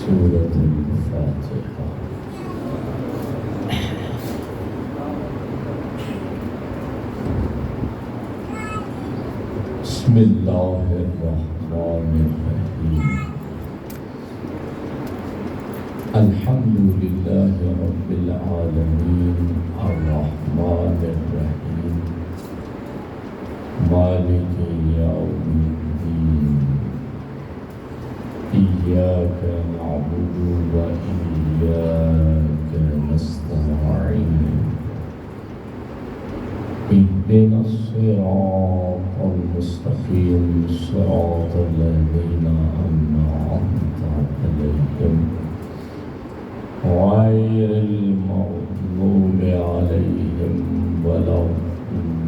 سورة الفاتحة. بسم الله الرحمن الرحيم. الحمد لله رب العالمين الرحمن الرحيم مالك يوم الدين إياك نعبد وإياك نستعين اهدنا الصراط المستقيم صراط الذين أنعمت عليهم غير المغضوب عليهم ولا الضالين.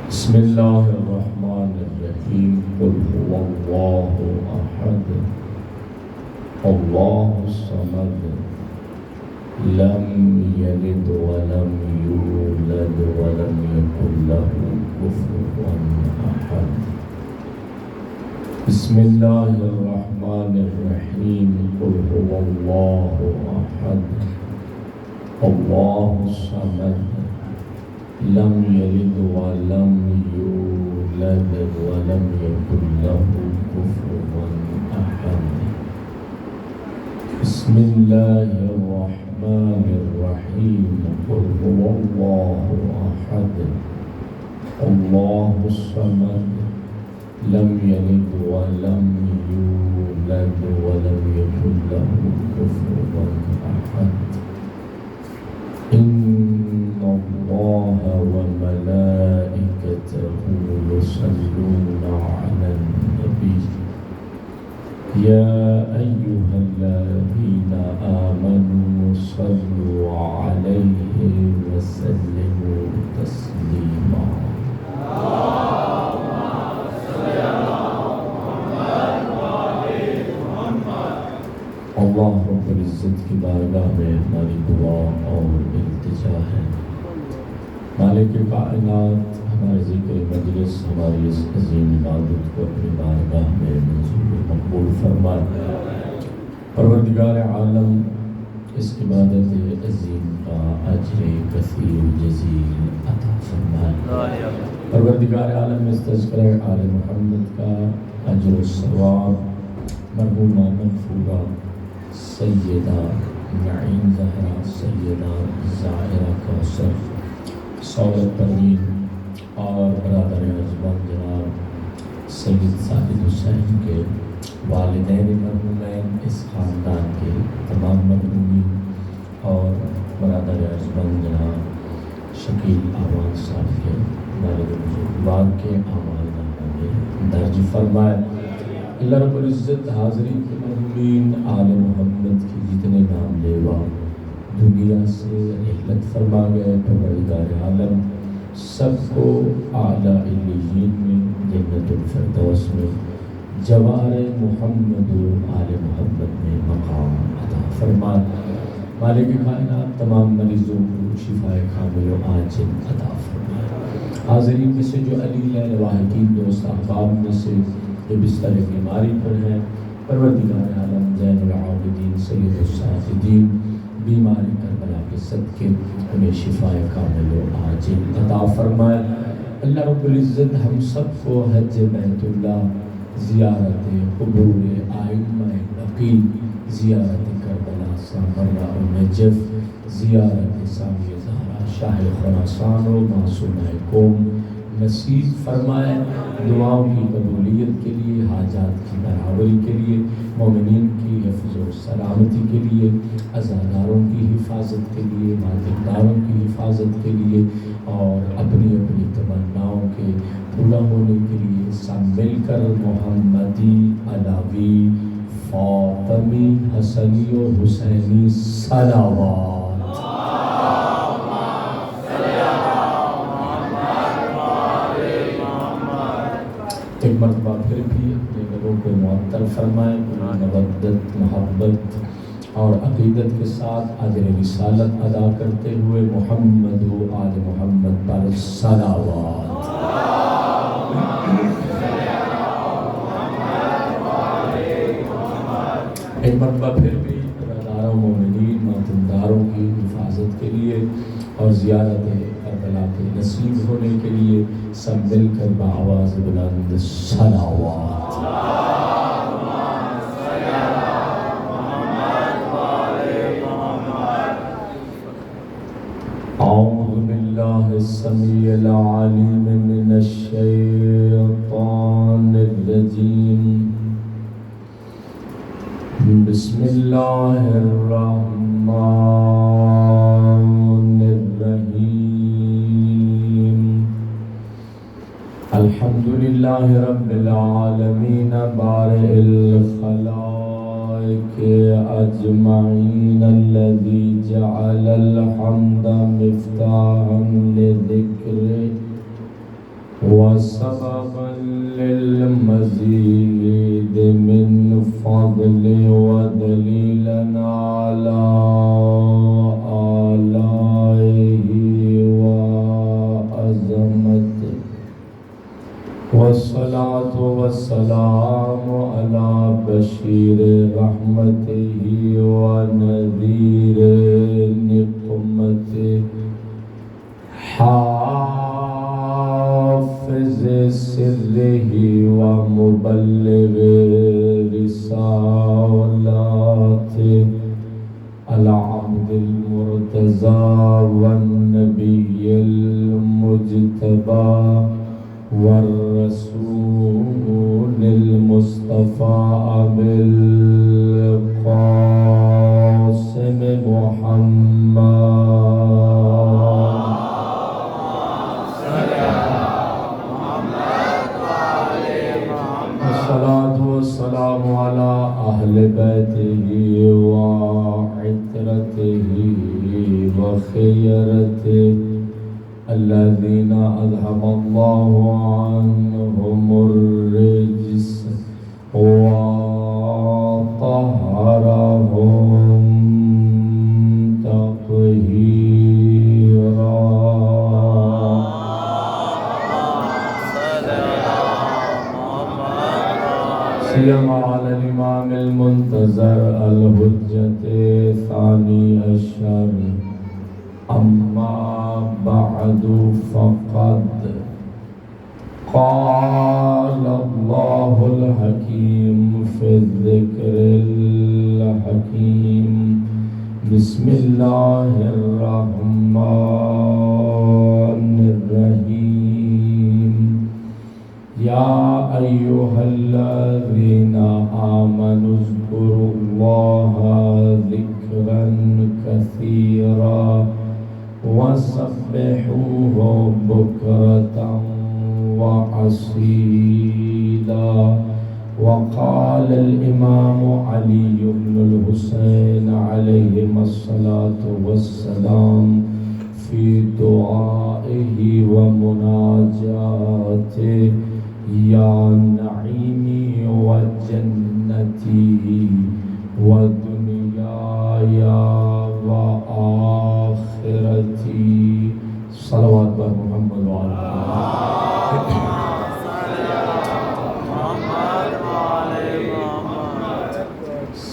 بسم الله الرحمن الرحيم. قل هو الله أحد الله الصمد لم يلد ولم يولد ولم يكن له كفوا أحد. بسم الله الرحمن الرحيم. قل هو الله أحد الله الصمد لم يلد ولم يولد ولم يكن له كفوا أحد. بسم الله الرحمن الرحيم. قل هو الله أحد الله الصمد لم يلد ولم يولد ولم يكن له كفوا أحد. إن الله وملائكته يصلون على النبي يا أيها الذين آمنوا صلوا عليه وسلموا تسليما. اللہ رب العزت کی بارگاہ میں ہماری دعا اور التجا ہے، مالک کائنات ہمارے ذکر مجلس ہماری اس عظیم عبادت کو اپنی بارگاہ میں منظور مقبول فرمائے۔ پروردگار عالم اس عبادت عظیم کا اجر کثیر جزیل عطا فرمائے۔ پروردگار عالم اس تذکرہ آل محمد کا اجر و ثواب مرحومہ منفورہ سیدہ نعیم زہرا سیدہ زائرہ کوثر سعودت پروین اور برادر اعظم جناب سید ساجد حسین کے والدین مرحومین، اس خاندان کے تمام مرحومین اور برادر اعظم جناب شکیل آوان صاحب کے والد بزرگوار کے اعمال نامہ میں درج فرمائے۔ اللہ رب العزت حاضرین کے مرحومین آل محمد کی جتنے نام لیوا دنیا سے رحلت فرما گئے، پروردگار عالم سب کو اعلیٰ علیین میں جنت الفردوس میں جوار محمد و آل محمد میں مقام عطا فرمائے۔ مالک کائنات تمام مریضوں کو شفائے کامل و عاجل عطا فرمائے۔ حاضرین میں سے جو علیل لواحقین دوست احباب میں سے جو بستر بیماری پر ہیں، پروردگار عالم زین العابدین سید الساجدین بیماری کربلا کے صدقے انہیں شفائے کامل و عاجل عطا فرمائے۔ اللہ رب العزت ہم سب کو حج بیت اللہ، زیارت قبور ائمہ بقیع، زیارت کربلا سامرہ النجف، زیارت سامیہ زہرا شاہ خراسان و معصومہ قوم، نصیب فرمائے، دعاؤں کی قبولیت کے لیے، حاجات کی برابری کے لیے، مومنین کی حفظ و سلامتی کے لیے، عزاداروں کی حفاظت کے لیے، ماتمداروں کی حفاظت کے لیے، اور اپنی اپنی تمناؤں کے پورا ہونے کے لیے سب مل کر محمدی، علاوی، فاطمی، حسنی و حسینی صلوات۔ ایک مرتبہ پھر بھی اپنے لوگوں کو معطر فرمائیں، مودت، محبت اور عقیدت کے ساتھ اجر رسالت ادا کرتے ہوئے محمد و آل محمد پر صلوات۔ ایک مرتبہ پھر بھی برادروں، مومنین، ماتمداروں کی حفاظت کے لیے اور زیارت کربلا کے نصیب ہونے کے لیے سب مل کر بآواز بلند صلوات۔ اعوذ باللہ السمیع العلیم من الشیطان الرجیم، بسم اللہ الرحمن الرحیم، الحمد للہ رب العالمین بارئ الخلائق اجمعین، الذی جعل الحمد مفتاحا لذکرہ وسببا للمزید من فضل ودلیلا علی آلائہ وعظمتہ، والصلاة والسلام علی بشیر رحمتہ ونذیر نقمتہ، حافظ سرہ ومبلغ رسالاتہ، العبد المرتضی والنبی المجتبی والرسول المصطفى أبي القاسم محمد، والصلاة والسلام على أهل بيته وعترته وخيرته الذين أذهب الله عنهم الرجس وطهرهم تطهيرا، سيما على الإمام المنتظر الحجة ثاني عشر، أما بعد فقد قال الله الحكيم في الذكر الحكيم، بسم الله الرحمن الرحيم، يا أيها الذين آمنوا اذكروا الله ذكرا كثيرا وسبحوه بكرة وأصيلا. وقال الإمام علي بن الحسين عليهما الصلاة والسلام في دعائه ومناجاته: يا نعيمي وجنتي ودنياي وآخرتي. صلوات بر محمد وعلى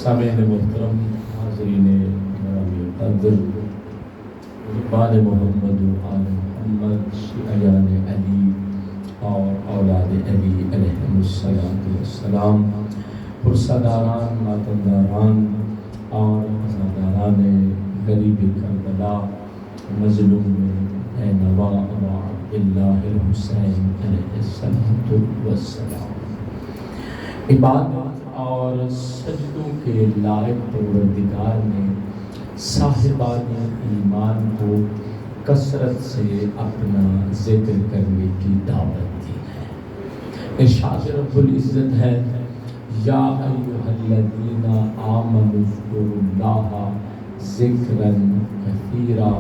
سامعین محترم، حاضرین گرامی قدر، بال محمد و آل محمد، شیعیان علی اور اولاد علی علیہم السلام، پرسداران، ماتمداران اور عزاداران غریب کربلا، مظلوم نینوا و اللہ الحسین علیہ السلام۔ عبادت اور سجدوں کے لائق پروردگار نے صاحبان ایمان کو کثرت سے اپنا ذکر کرنے کی دعوت دی ہے۔ ارشاد رب العزت ہے یا ایھا الذین آمنوا اذکروا اللہ ذکرا کثیرا،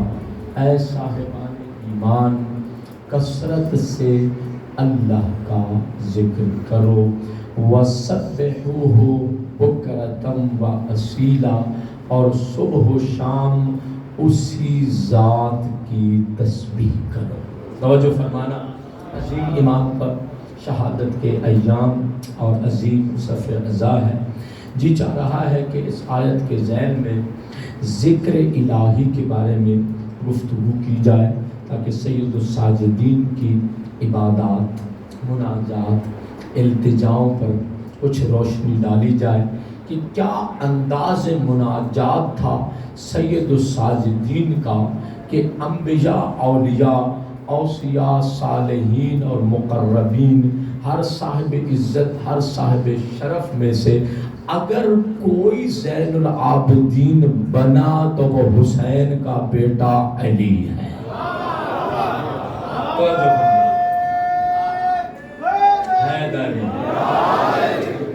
اے صاحبان ایمان کثرت سے اللہ کا ذکر کرو، وَسَبِّحُوهُ بُکْرَةً وَأَصِیلًا، اور صبح و شام اسی ذات کی تسبیح کرو۔ توجہ فرمانا، عظیم امام پر شہادت کے ایام اور عظیم صفحہ ازا ہے۔ جی چاہ رہا ہے کہ اس آیت کے ذیل میں ذکر الہی کے بارے میں گفتگو کی جائے تاکہ سید الساجدین کی عبادات، مناجات، التجاؤں پر کچھ روشنی ڈالی جائے کہ کیا انداز مناجات تھا سید الساجدین کا کہ انبیاء، اولیاء، اوصیاء، صالحین اور مقربین، ہر صاحب عزت، ہر صاحب شرف میں سے اگر کوئی زین العابدین بنا تو وہ حسین کا بیٹا علی ہے۔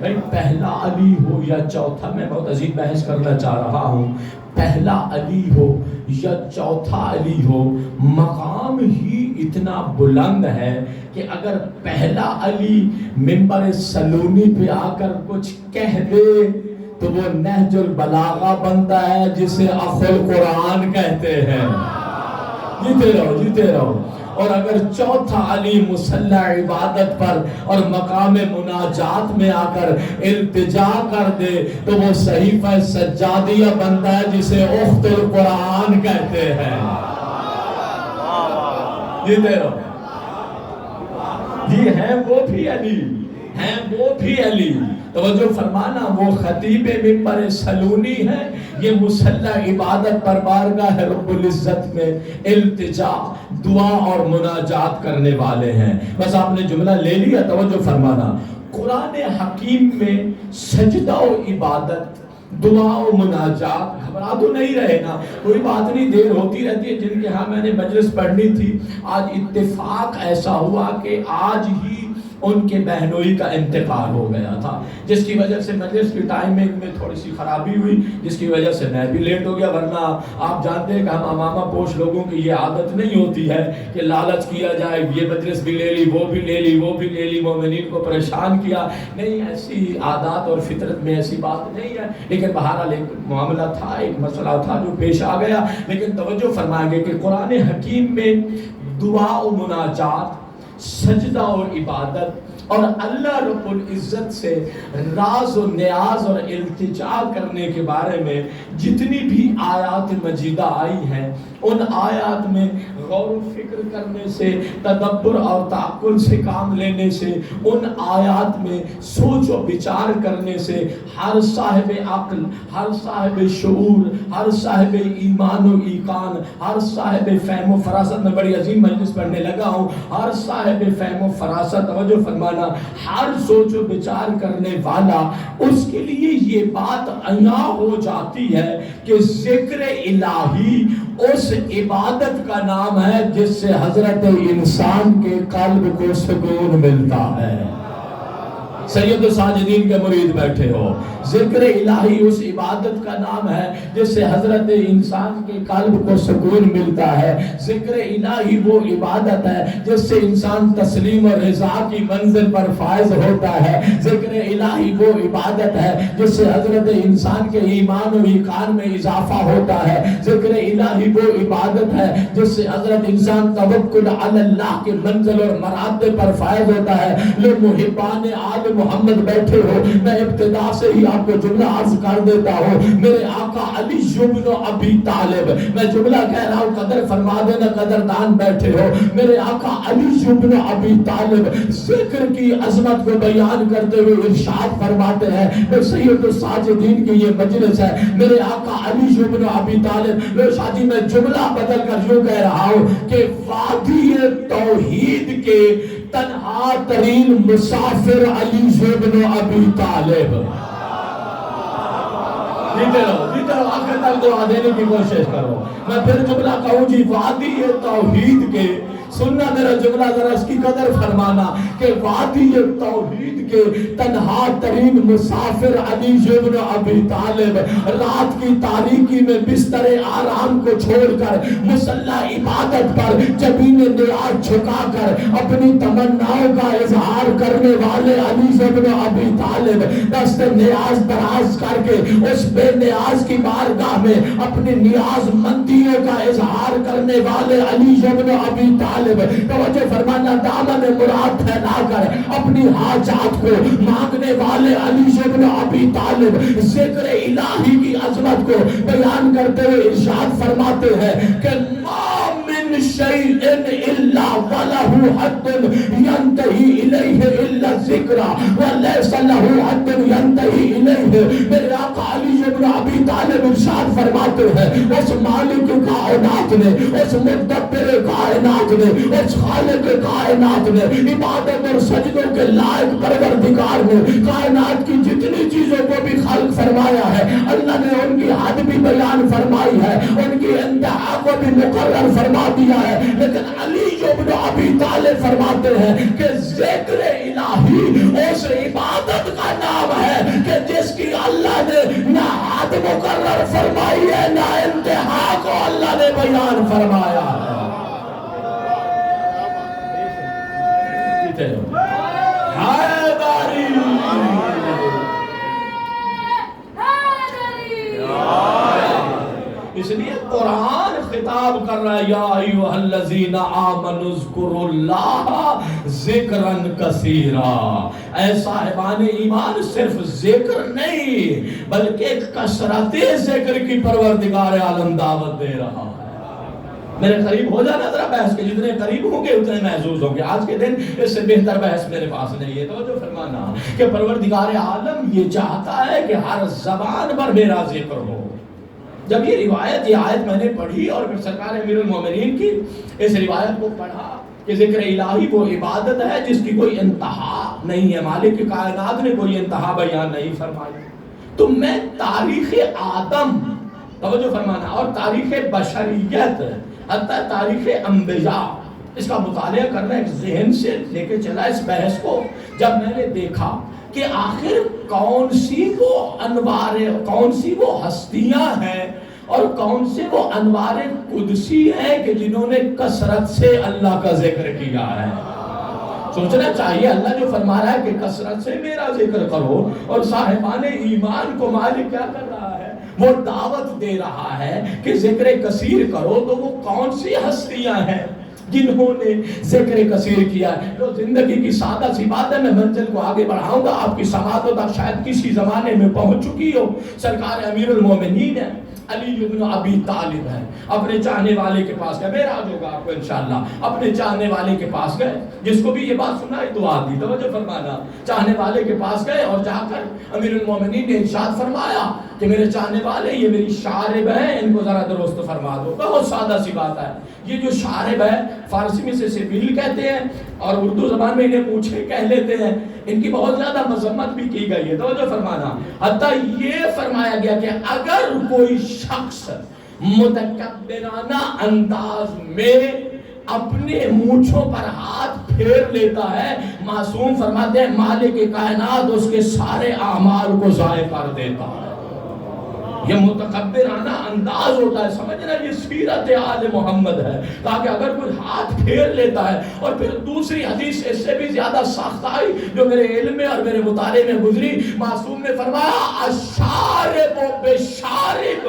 بھائی پہلا علی ہو یا چوتھا، میں بہت عظیم بحث کرنا چاہ رہا ہوں، پہلا علی ہو یا چوتھا علی ہو، مقام ہی اتنا بلند ہے کہ اگر پہلا علی منبر سلونی پہ آ کر کچھ کہہ دے تو وہ نہج البلاغہ بنتا ہے جسے اخو القرآن کہتے ہیں۔ جیتے رہو جیتے رہو۔ اور اگر چوتھا علی مصلی عبادت پر اور مقام مناجات میں آ کر التجا کر دے تو وہ صحیفہ سجادیہ بنتا ہے جسے اخت القرآن کہتے ہیں۔ جیتے رہو۔ جی ہیں وہ بھی علی، ہیں وہ بھی علی۔ توجہ فرمانا، وہ خطیب منبر سلونی ہے، یہ مصلی عبادت پر بارگاہ رب العزت میں التجا، دعا اور مناجات کرنے والے ہیں۔ بس آپ نے جملہ لے لیا۔ توجہ فرمانا، قرآن حکیم میں سجدہ و عبادت، دعا و مناجات، گھبرا تو نہیں رہے نا، کوئی بات نہیں، دیر ہوتی رہتی ہے۔ جن کے ہاں میں نے مجلس پڑھنی تھی، آج اتفاق ایسا ہوا کہ آج ہی ان کے بہنوئی کا انتقال ہو گیا تھا، جس کی وجہ سے مجلس کی ٹائمنگ میں تھوڑی سی خرابی ہوئی، جس کی وجہ سے میں بھی لیٹ ہو گیا۔ ورنہ آپ جانتے ہیں کہ ہم امامہ پوش لوگوں کی یہ عادت نہیں ہوتی ہے کہ لالچ کیا جائے، یہ مجلس بھی لے لی، وہ بھی لے لی، وہ بھی لے لی، مومنین کو پریشان کیا۔ نہیں، ایسی عادات اور فطرت میں ایسی بات نہیں ہے، لیکن بہرحال ایک معاملہ تھا، ایک مسئلہ تھا جو پیش آ گیا۔ لیکن توجہ فرمائیں گے کہ قرآن حکیم میں دعا و مناجات، سجدہ اور عبادت اور اللہ رب العزت سے راز و نیاز اور التجا کرنے کے بارے میں جتنی بھی آیات مجیدہ آئی ہیں، ان آیات میں غور و فکر کرنے سے، تدبر اور تعقل سے کام لینے سے، ان آیات میں سوچ و بچار کرنے سے ہر صاحب عقل، ہر صاحب شعور، ہر صاحب ایمان و ایقان، ہر صاحب فہم و فراست، میں بڑی عظیم مجلس پڑھنے لگا ہوں، ہر صاحب فہم و فراست، توجہ فرمانا، ہر سوچ و بچار کرنے والا، اس کے لیے یہ بات عیاں ہو جاتی ہے کہ ذکر الہی اس عبادت کا نام ہے جس سے حضرت انسان کے قلب کو سکون ملتا ہے۔ سید الساجدین کے مرید بیٹھے ہو، ذکر الہی اس عبادت کا نام ہے جس سے حضرت انسان کے قلب کو سکون ملتا ہے۔ ذکر الہی وہ عبادت ہے جس سے انسان تسلیم اور رضا کی منزل پر فائز ہوتا ہے۔ ذکر الہی وہ عبادت ہے جس سے حضرت انسان کے ایمان و ایقان میں اضافہ ہوتا ہے۔ ذکر الہی وہ عبادت ہے جس سے حضرت انسان توکل علی اللہ کے منزل اور مراتب پر فائز ہوتا ہے۔ لمحبان عالم محمد بیٹھے ہو، میں ابتدا سے ہی آپ کو جملہ عرض کر دیتا ہوں، میرے آقا علی بن ابی طالب، میں جملہ کہہ رہا ہوں قدر فرما دینا، قدردان بیٹھے ہو، میرے آقا علی بن ابی طالب ذکر کی عظمت کو بیان کرتے ہوئے ارشاد فرماتے ہیں، میں سید الساجدین کی یہ مجلس ہے، میرے آقا علی بن ابی طالب، لو شادی میں جملہ بدل کر یوں کہہ رہا ہوں کہ وادی توحید کے تنہا ترین مسافر علی بن ابی طالب۔ جیتے رہو آخر تک دعا دینے کی کوشش کرو۔ میں پھر جملہ کہوں جی، وادی توحید کے، سننا میرا جملہ ذرا اس کی قدر فرمانا، کہ وادی توحید کے تنہا ترین مسافر علی بن ابی طالب رات کی تاریکی میں بستر آرام کو چھوڑ کر مصلی عبادت پر جبین نیاز جھکا کر اپنی تمناؤں کا اظہار کرنے والے علی بن ابی طالب دست نیاز دراز کر کے اس بے نیاز کی بارگاہ میں اپنی نیاز مندیوں کا اظہار کرنے والے علی بن ابی طالب، توجہ فرمانا، دامن مراد پھیلا کر اپنی حاجات کو مانگنے والے علی بن ابی طالب ذکر الہی کی عظمت کو بیان کرتے ہوئے ارشاد فرماتے ہیں کہ ما من شیء الا وله حد ينتهي الیہ الا الذکر وليس له حد ينتهي الیہ۔ میرے آقا علی بن ابی طالب ارشاد فرماتے ہیں، اس مالک کائنات نے، اس مدبر کائنات نے، اس خالق کائنات نے، عبادت اور سجدوں کے لائق پروردگار نے کائنات کی جتنی چیزوں کو بھی خلق فرمایا ہے، اللہ نے ان کی حد بھی بیان فرمائی ہے، ان کی انتہا کو بھی مقرر فرما دیا ہے، لیکن علی بن ابی طالب فرماتے ہیں کہ ذکر الہی اس عبادت کا نام ہے کہ جس کی اللہ نے نہ حد مقرر فرمائی ہے نہ انتہا کو اللہ نے بیان فرمایا ہے۔ اس لیے قرآن خطاب کر رہا ہے، یا ایھا الذین آمنوا اذکروا اللہ ذکرا کثیرا۔ اے صاحبان ایمان، صرف ذکر نہیں بلکہ کثرت ذکر کی پروردگار عالم دعوت دے رہا ہے۔ میرے قریب ہو جانا ذرا بحث کے، جتنے قریب ہوں گے اتنے محظوظ ہوں گے۔ آج کے دن اس سے بہتر بحث میرے پاس نہیں ہے۔ توجہ فرمانا کہ پروردگار عالم یہ چاہتا ہے کہ ہر زبان پر میرا ذکر ہو۔ جب یہ آیت میں نے پڑھی اور پھر سرکار امیر المومنین کی اس روایت کو پڑھا کہ ذکر الہی وہ عبادت ہے جس کی کوئی انتہا نہیں ہے، مالک کی کائنات نے کوئی انتہا بیان نہیں فرمائی، تو میں تاریخ آدم، توجہ فرمانا، اور تاریخ بشریت، حتی تاریخ انبیاء، اس کا مطالعہ کرنا ایک ذہن سے لے کے چلا اس بحث کو۔ جب میں نے دیکھا کہ آخر کون سی وہ ہستیاں ہیں اور کون سے وہ انوار قدسی ہیں کہ جنہوں نے کثرت سے اللہ کا ذکر کیا ہے۔ سوچنا چاہیے، اللہ جو فرما رہا ہے کہ کثرت سے میرا ذکر کرو، اور صاحبان ایمان کو مالک کیا کر رہا ہے؟ وہ دعوت دے رہا ہے کہ ذکر کثیر کرو۔ تو وہ کون سی ہستیاں ہیں جنہوں نے ذکر کثیر کیا ہے؟ جو زندگی کی سادہ سی بات ہے، میں منزل کو آگے بڑھاؤں گا، آپ کی سماعتوں تک شاید کسی زمانے میں پہنچ چکی ہو۔ سرکار امیر المومنین ہے، علی بن ابی طالب ہے، اپنے چاہنے والے کے پاس گئے، معراج ہوگا آپ کو انشاءاللہ، اپنے چاہنے والے کے پاس گئے، جس کو بھی یہ بات سنائی دعا دی، توجہ فرمانا، چاہنے والے کے پاس گئے اور جا کر امیر المومنین نے ارشاد فرمایا کہ میرے چاہنے والے، یہ میری شارب ہیں، ان کو ذرا درست فرما دو۔ بہت سادہ سی بات ہے، یہ جو شارب ہے فارسی میں سے سبیل کہتے ہیں اور اردو زبان میں انہیں مونچھیں کہہ لیتے ہیں، ان کی بہت زیادہ مذمت بھی کی گئی ہے، توجہ فرمانا، حتیٰ یہ فرمایا گیا کہ اگر کوئی شخص متکبرانہ انداز میں اپنے مونچھوں پر ہاتھ پھیر لیتا ہے، معصوم فرماتے ہیں مالک کائنات اس کے سارے اعمال کو ضائع کر دیتا ہے۔ یہ متکبرانہ انداز ہوتا ہے، سمجھنا یہ سیرت آل محمد ہے، تاکہ اگر کوئی ہاتھ پھیر لیتا ہے۔ اور پھر دوسری حدیث اس سے بھی زیادہ سخت آئی جو میرے علم میں اور میرے مطالعے میں گزری، معصوم نے فرمایا الشارب بشارب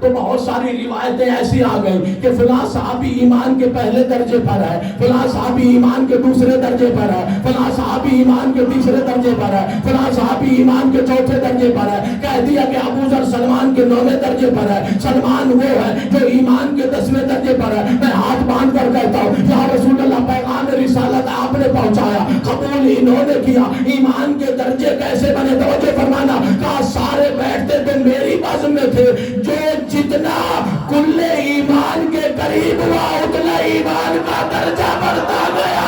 تو بہت ساری روایتیں ایسی آ گئی کہ فلاں صحابی ایمان کے پہلے درجے پر ہے، فلاں صحابی ایمان کے دوسرے درجے پر ہے، فلاں صحابی ایمان کے تیسرے درجے پر ہے، فلاں صحابی ایمان کے چوتھے درجے پر ہے۔ کہہ دیا کہ ابو ذر سلمان کے 9ویں درجے پر ہے، سلمان وہ ہے جو ایمان کے 10ویں درجے پر ہے۔ میں ہاتھ باندھ کر کہتا ہوں یا رسول اللہ، پیغام رسالت آپ نے پہنچایا، قبول انہوں نے کیا، ایمان کے درجے کیسے بنے؟ توجہ فرمانا، کہا سارے بیٹھتے تو میری بزم میں تھے، جو جتنا کل ایمان کے قریب ہوا اتنا ایمان کا درجہ بڑھتا گیا۔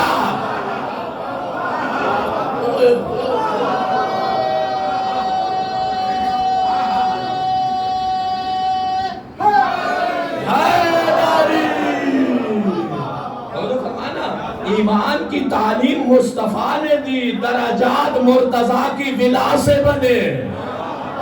ایمان کی تعلیم مصطفیٰ نے دی، درجات مرتضیٰ کی ولا سے بنے۔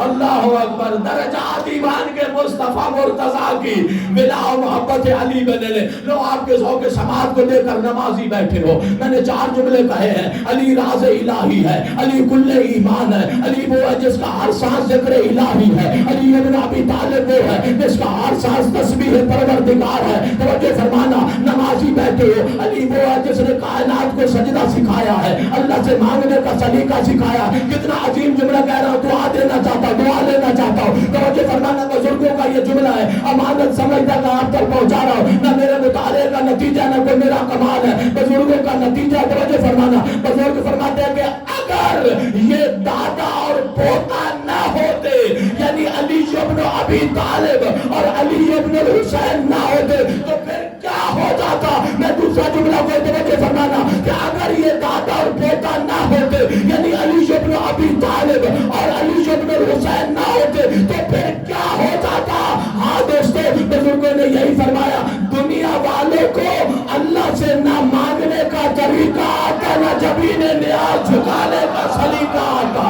اللہ اکبر، درجات ایمان کے مصطفیٰ مرتضیٰ کی ولا و محبت علی بنے لے۔ لو آپ کے ذوق سماعت کو لے کر نمازی بیٹھے ہو، میں نے 4 جملے کہے ہیں۔ علی راز الہی ہے، علی کل ایمان ہے، علی وہ ہے جس کا ہر سانس ذکر الہی ہے، علی ابن ابی طالب وہ ہے جس کا ہر سانس تسبیح پروردگار ہے۔ توجہ فرمانا، نمازی بیٹھے ہو، علی وہ ہے جس نے کائنات کو سجدہ سکھایا ہے، اللہ سے مانگنے کا سلیقہ سکھایا۔ کتنا عظیم جملہ کہہ رہا ہوں، دعا دینا چاہتا ہوں، دعا لینا چاہتا ہوں۔ توجہ فرمانا، بزرگوں کا یہ جملہ ہے، امانت سمجھتا کہ آپ تک پہنچا رہا ہوں، نہ میرے مطالعے کا نتیجہ نہ کوئی میرا کمال ہے، بزرگوں کا نتیجہ۔ توجہ فرمانا، بزرگ فرماتے ہیں کہ اگر یہ دادا اور پوتا نہ ہوتے، یعنی علی ابن ابی طالب اور علی ابن حسین نہ ہوتے تو پھر کیا ہو جاتا؟ میں دوسرا جملہ کو توجہ فرمانا کہ اگر یہ دادا اور پوتا نہ ہوتے، یعنی علی ابن ابی طالب اور علی ابن حسین نہ ہوتے تو پھر کیا ہو جاتا؟ ہاں دوستو، بزرگوں نے یہی فرمایا، دنیا والوں کو اللہ سے نہ مانگنے کا طریقہ آتا، نہ جبین نیاز جھکانے کا سلیقہ آتا۔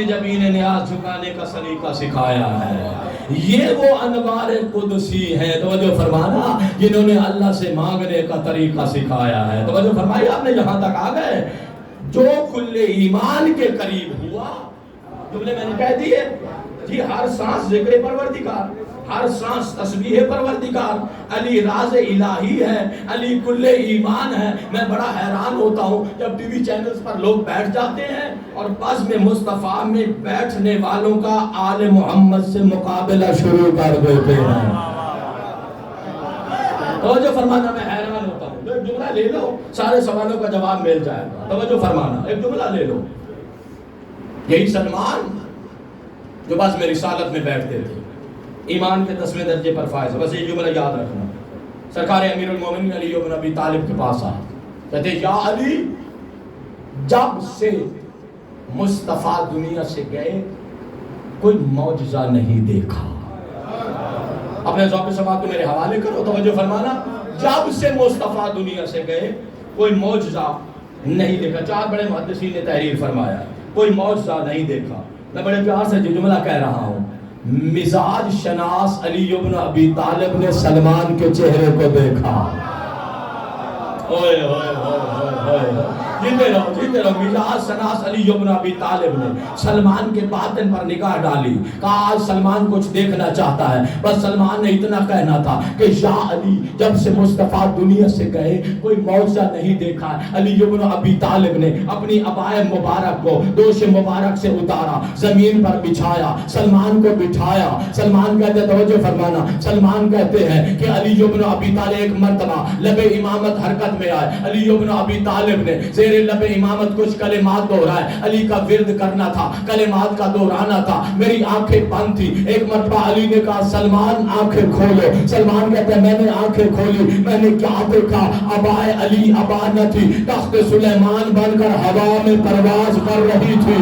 جبین نیاز جھکانے کا سلیقہ سکھایا ہے، یہ وہ انوار قدسی ہیں۔ توجہ فرمانا، جنہوں نے اللہ سے مانگنے کا طریقہ سکھایا ہے۔ توجہ فرمائی، آپ نے یہاں تک آ گئے، جو کل ایمان کے قریب ہوا۔ جملے میں نے کہہ دیے جی، ہر سانس ذکر پروردگار، ہر سانس تسبیح پروردگار، علی راز الہی ہے، علی کل ایمان ہے۔ میں بڑا حیران ہوتا ہوں جب ٹی وی چینلز پر لوگ بیٹھ جاتے ہیں اور بس میں مصطفیٰ میں بیٹھنے والوں کا آل محمد سے مقابلہ شروع کر دیتے ہیں۔ توجہ فرمانا، میں حیران ہوتا ہوں۔ ایک جملہ لے لو، سارے سوالوں کا جواب مل جائے گا۔ توجہ فرمانا، ایک جملہ لے لو، یہی سلمان جو بس میں رسالت میں بیٹھتے تھے، ایمان کے 10ویں درجے پر فائز ہے۔ بس یہ جملہ یاد رکھنا، سرکار امیر المومنین علی ابن ابی طالب کے پاس آئے، کہتے یا علی، جب سے مصطفیٰ دنیا سے گئے کوئی معجزہ نہیں دیکھا۔ اپنے ذوق سماعت کو میرے حوالے کرو، توجہ فرمانا، جب سے مصطفیٰ دنیا سے گئے کوئی معجزہ نہیں دیکھا۔ 4 بڑے محدثین نے تحریر فرمایا، کوئی معجزہ نہیں دیکھا۔ میں بڑے پیار سے جو جملہ کہہ رہا ہوں، مزاج شناس علی ابن ابی طالب نے سلمان کے چہرے کو دیکھا۔ اوئے ہوئے ہوئے ہوئے، جیتے رہو، مزاج شناس علی ابن ابی طالب نے سلمان کے باطن پر نگاہ ڈالی، کہا آج سلمان کچھ دیکھنا چاہتا ہے۔ بس سلمان نے اتنا کہنا تھا کہ یا علی، جب سے مصطفیٰ دنیا سے گئے کوئی معجزہ نہیں دیکھا۔ علی ابن ابی طالب نے اپنی عبائے مبارک کو دوش مبارک سے اتارا، زمین پر بچھایا، سلمان کو بٹھایا۔ سلمان کہتے، توجہ فرمانا، سلمان کہتے ہیں کہ علی ابن ابی طالب ایک مرتبہ لب امامت حرکت میں آئے، علی ابن ابی طالب نے زیر لب امامت کچھ کلمات دہرائے، علی کا ورد کرنا تھا، کلمات کا دہرانا تھا، میری آنکھیں بند تھی۔ ایک مرتبہ علی نے کہا سلمان آنکھیں کھولو۔ سلمان کہتے ہیں میں نے آنکھیں کھولی، میں نے کیا دیکھا؟ عبائے علی عبا نہ تھی، تخت سلیمان بن کر ہوا میں پرواز کر رہی تھی۔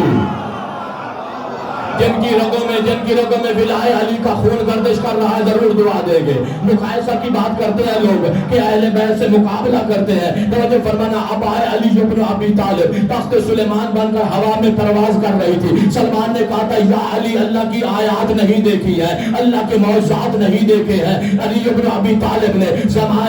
جن کی رگوں میں ولائے علی کا خون گردش کر رہا ہے ضرور دعا دیں گے. مقایسہ کی بات کرتے ہیں لوگ کہ اہل بیت سے مقابلہ کرتے ہیں. توجہ فرمانا، اب آئے علی بن ابی طالب، تخت سلیمان بن کر ہوا میں پرواز کر رہی تھی. سلمان نے کہا تھا یا علی اللہ کی آیات نہیں دیکھی ہے، اللہ کے معجزات نہیں دیکھے ہیں. علی بن ابی طالب نے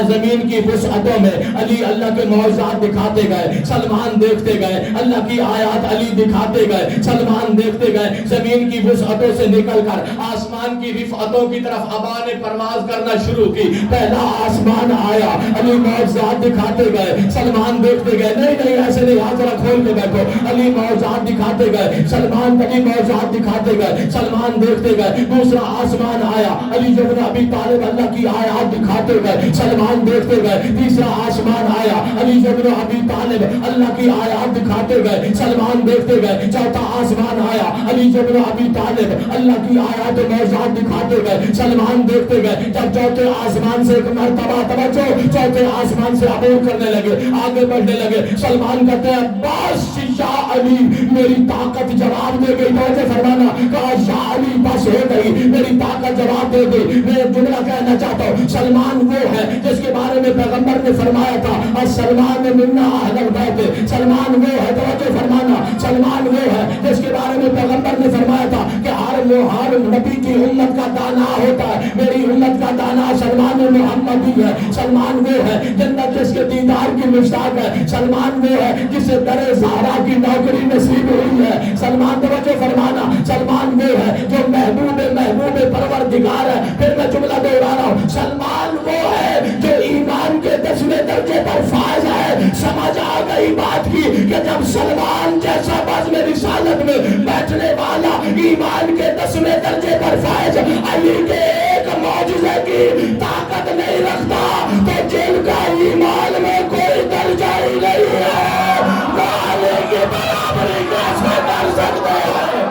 زمین کی وسعتوں میں علی اللہ کے معجزات دکھاتے گئے، سلمان دیکھتے گئے. اللہ کی آیات علی دکھاتے گئے، سلمان دیکھتے گئے. زمین کی وسعتوں سے نکل کر آسمان کی رفعتوں کی طرف ابا نے پرواز کرنا شروع کی. پہلا آسمان آیا، علی معجزات دکھاتے گئے، سلمان دیکھتے گئے. نہیں ایسے نہیں، ہاتھ ذرا کھول کے بیٹھو. علی معجزات دکھاتے گئے، سلمان علی معجزات دکھاتے گئے، سلمان دیکھتے گئے. دوسرا آسمان آیا، علی بن ابی طالب اللہ کی آیات دکھاتے گئے، سلمان دیکھتے گئے. تیسرا آسمان آیا، علی بن ابی طالب اللہ کی آیات دکھاتے گئے، سلمان دیکھتے گئے. چوتھا آسمان آیا، علی بن ابی طالب اللہ کی آیات معجزات دکھاتے گئے، سلمان دیکھتے گئے. جب چوتھے آسمان سے ایک مرتبہ توجہ، چوتھے آسمان سے عبور کرنے لگے، آگے بڑھنے لگے. سلمان کہتے ہیں بس یا علی، میری طاقت جواب دے گئی. توجہ فرمانا، کہا یا علی بس ہو گئی، میری طاقت جواب دے گئی. میں ایک جملہ کہنا چاہتا ہوں، سلمان وہ ہے جس کے بارے میں پیغمبر نے فرمایا تھا السلمان منا اہل البیت. سلمان وہ ہے، توجہ فرمانا، سلمان وہ ہے جس کے بارے میں پیغمبر نے فرمایا تھا کہ ہر نبی کی امت کا دانا ہوتا ہے، میری امت کا دانا سلمان محمدی ہے. سلمان وہ ہے جنت جس کے دیدار کی مشتاق ہے. سلمان وہ ہے جسے در زہرا کی نوکری نصیب ہوئی ہے. سلمان، توجہ فرمانا، سلمان وہ ہے جو محبوب پروردگار ہے. پھر میں جملہ دوہرا رہا ہوں، سلمان وہ ہے جو ایمان کے 10ویں درجے پر فائز ہے. سمجھ آ گئی بات کی کہ جب سلمان جیسا بزم رسالت میں بیٹھنے والا ایمان کے 10ویں درجے پر فائز علی کے ایک معجزے کی طاقت نہیں رکھتا تو جن کا ایمان میں کوئی درجہ ہی نہیں ہے وہ علی کی برابری کیسے کر سکتے ہیں؟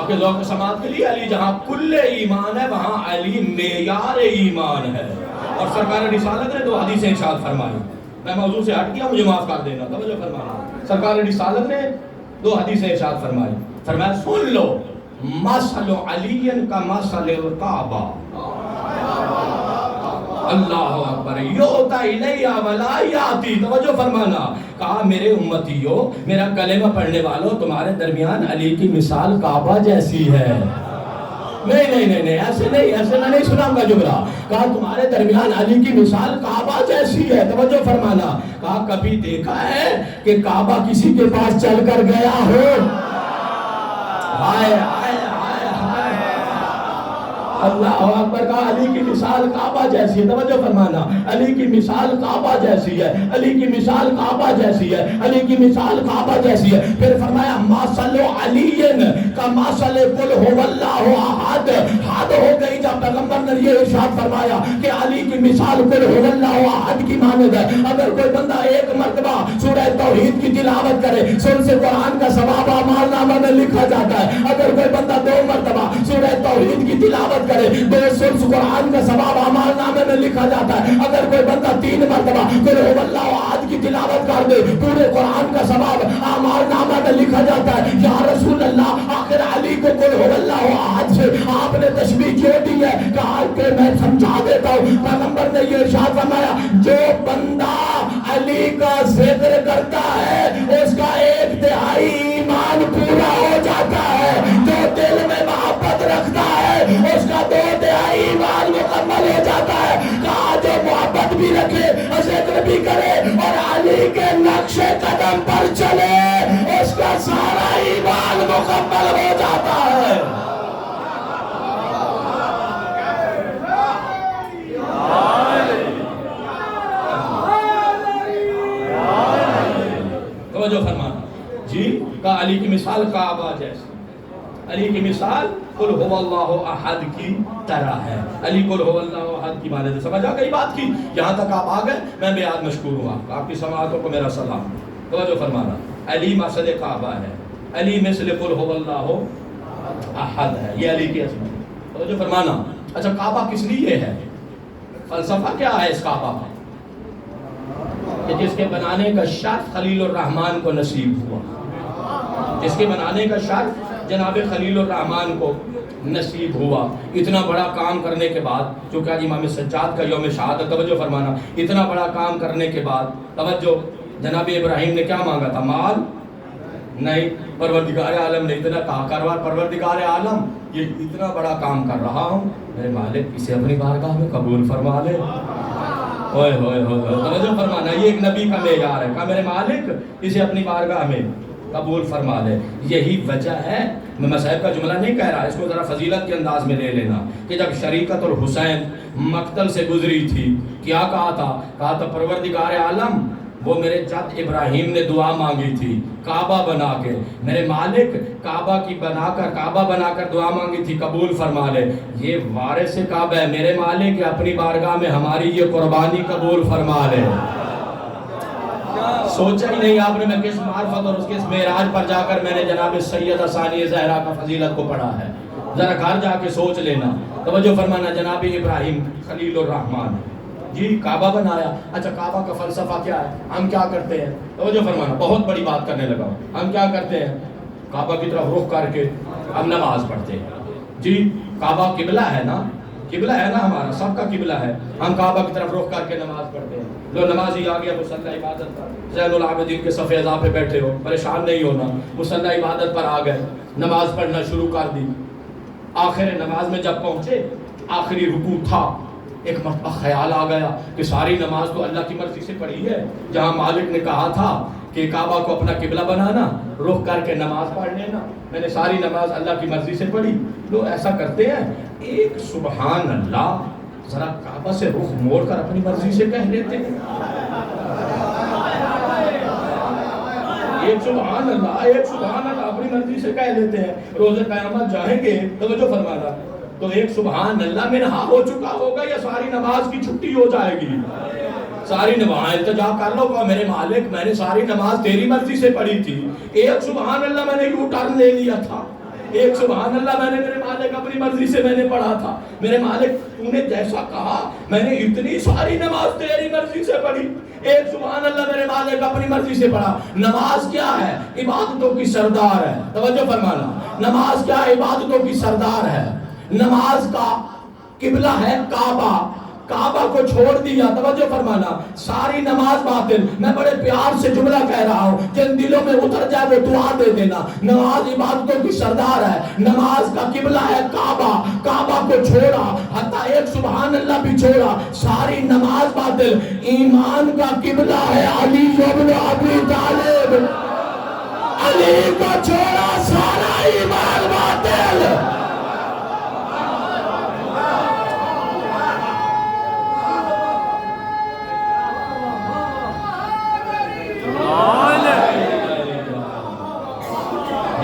کے ذوق سماعت کے لیے علی جہاں کل ایمان ہے وہاں علی معیار ایمان ہے. اور سرکار رسالت نے 2 حدیثیں ارشاد فرمائی. میں موضوع سے ہٹ گیا، مجھے معاف کر دینا، توجہ فرمانا. سرکار رسالت نے 2 حدیثیں ارشاد فرمائی. فرمایا سن لو، مثل علی کا مثل الکعبہ. اللہ اکبر، یؤتی الیہ ولا یاتی. توجہ فرمانا، کہا میرے امتیوں، میرا کلمہ پڑھنے والوں، تمہارے درمیان علی کی مثال کعبہ جیسی ہے. نہیں ایسے میں نہیں سناؤں گا جملہ. کہا تمہارے درمیان علی کی مثال کعبہ جیسی ہے. توجہ فرمانا، کہا کبھی دیکھا ہے کہ کعبہ کسی کے پاس چل کر گیا ہو؟ ہائے اللہ اکبر. کہا علی کی مثال کعبہ جیسی ہے. توجہ فرمانا، علی کی مثال کعبہ جیسی ہے، علی کی مثال کعبہ جیسی ہے، علی کی مثال کعبہ جیسی ہے. پھر فرمایا مثل علی کا مثل قل هو اللہ احد. حد ہو گئی جب پیغمبر نے یہ ارشاد فرمایا کہ علی کی مثال قل هو اللہ احد کی مانند ہے. اگر کوئی بندہ ایک مرتبہ سورہ توحید کی تلاوت کرے، سورہ سے قرآن کا ثواب اعمال نامہ میں لکھا جاتا ہے. اگر کوئی بندہ 2 مرتبہ سورہ توحید کی تلاوت کرے، 2 سورہ قرآن کا ثواب اعمال نامے میں لکھا جاتا ہے. اگر کوئی بندہ 3 مرتبہ قل هو اللہ احد کی تلاوت کر دے، پورے قرآن کا ثواب اعمال نامہ میں لکھا جاتا ہے. یا رسول اللہ، آخر علی کو قل هو اللہ احد سے آپ نے تشبیہ کیوں دی ہے؟ کہا کہ میں سمجھا دیتا ہوں. پیغمبر نے یہ ارشاد فرمایا جو بندہ علی کا ذکر کرتا ہے اس کا 1/3 ایمان پورا ہو جاتا ہے. جو دل میں محبت رکھتا ہے اس کا 2/3 ایمان مکمل ہو جاتا ہے. کہا جو محبت بھی رکھے، ذکر بھی کرے اور علی کے نقش قدم پر چلے، اس کا سارا ایمان مکمل ہو جاتا ہے. توجہ فرمانا جی. کہا علی کی مثال کعبہ جیسی. علی کی مثال قل هو اللہ احد کی طرح ہے. علی قل هو اللہ احد کی معنی سمجھ آ گئی بات کی؟ یہاں تک آپ آ گئے، میں بے یاد مشکور ہوں. آپ کی سماعتوں کو میرا سلام. توجہ فرمانا، علی مسجد کعبہ ہے، علی مثل قل هو اللہ احد ہے، یہ علی کی عظمت. توجہ فرمانا. اچھا کعبہ کس لیے ہے؟ فلسفہ کیا ہے اس کعبہ کا؟ کہ جس کے بنانے کا شرف خلیل الرحمن کو نصیب ہوا، جس کے بنانے کا شرف جناب خلیل الرحمن کو نصیب ہوا. اتنا بڑا کام کرنے کے بعد، چونکہ آج امام سجاد کا یوم شہادت، توجہ فرمانا، اتنا بڑا کام کرنے کے بعد توجہ، جناب ابراہیم نے کیا مانگا تھا؟ مال نہیں. پروردگار عالم نے اتنا کہا، کروار پروردگار عالم یہ اتنا بڑا کام کر رہا ہوں، میرے مالک اسے اپنی بارگاہ میں قبول فرما لے. ہوئے ہوئے ہوئے توجہ فرمانا، یہ ایک نبی کا معیار ہے. کہا میرے مالک اسے اپنی بارگاہ میں قبول فرما لے. یہی وجہ ہے، میں مصائب کا جملہ نہیں کہہ رہا، اس کو ذرا فضیلت کے انداز میں لے لینا، کہ جب شریکت اور حسین مقتل سے گزری تھی، کیا کہا تھا؟ کہا تھا پروردگار عالم وہ میرے جد ابراہیم نے دعا مانگی تھی کعبہ بنا کے، میرے مالک کعبہ بنا کر دعا مانگی تھی، قبول فرما لے. یہ وارث کعبہ ہے، میرے مالک اپنی بارگاہ میں ہماری یہ قربانی قبول فرما لے. سوچا ہی نہیں آپ نے میں کس معرفت اور اس کے معراج پر جا کر میں نے جناب سیدہ ثانیہ زہرا کا فضیلت کو پڑھا ہے. ذرا گھر جا کے سوچ لینا. توجہ فرمانا، جناب ابراہیم خلیل الرحمن جی کعبہ بنایا. اچھا کعبہ کا فلسفہ کیا ہے؟ ہم کیا کرتے ہیں؟ توجہ فرمانا، بہت بڑی بات کرنے لگا ہوں. ہم کیا کرتے ہیں؟ کعبہ کی طرف رخ کر کے ہم نماز پڑھتے ہیں. جی کعبہ قبلہ ہے نا، قبلہ ہے نا، ہمارا سب کا قبلہ ہے. ہم کعبہ کی طرف رخ کر کے نماز پڑھتے ہیں. لو نمازی آ گیا مصلی عبادت پر، زین العابدین کے صف اعضاء پہ بیٹھے ہو، پریشان نہیں ہونا. مصلی عبادت پر آ گئے، نماز پڑھنا شروع کر دی. آخر نماز میں جب پہنچے، آخری رکوع تھا، ایک مرتبہ خیال آ گیا کہ ساری نماز تو اللہ کی مرضی سے پڑھی ہے. جہاں مالک نے کہا تھا کہ کعبہ کو اپنا قبلہ بنانا، رخ کر کے نماز پڑھ لینا، میں نے ساری نماز اللہ کی مرضی سے پڑھی. لوگ ایسا کرتے ہیں، ایک سبحان اللہ ذرا کعبہ سے رخ موڑ کر اپنی مرضی سے کہہ لیتے ہیں. ایک سبحان اللہ اپنی مرضی سے کہہ لیتے ہیں. روز قیامت جائیں گے، توجہ فرمانا، تو ایک سبحان اللہ منہا ہو چکا ہوگا یا ساری نماز کی چھٹی ہو جائے گی؟ ساری نماز التجا کر لو کہ میرے مالک میں نے ساری نماز تیری مرضی سے پڑھی تھی، ایک سبحان اللہ میں نے یو ٹرن لے لیا تھا، ایک سبحان اللہ میں نے میرے مالک اپنی مرضی سے میں نے پڑھا تھا. میرے مالک تو نے جیسا کہا میں نے اتنی ساری نماز تیری مرضی سے پڑھی، ایک سبحان اللہ میرے مالک اپنی مرضی سے پڑھا. نماز کیا ہے؟ عبادتوں کی سردار ہے. توجہ فرمانا، نماز کیا ہے؟ عبادتوں کی سردار ہے. نماز کا قبلہ ہے کعبہ، کعبہ کو چھوڑ دیا، توجہ فرمانا، ساری نماز باطل. میں بڑے پیار سے جملہ کہہ رہا ہوں، جن دلوں میں اتر جائے وہ دعا دے دینا. نماز عبادتوں کی سردار ہے، نماز کا قبلہ ہے کعبہ، کعبہ کو چھوڑا، حتیٰ ایک سبحان اللہ بھی چھوڑا، ساری نماز باطل. ایمان کا قبلہ ہے علی ابن ابی طالب، علی کو چھوڑا سارا ایمان باطل.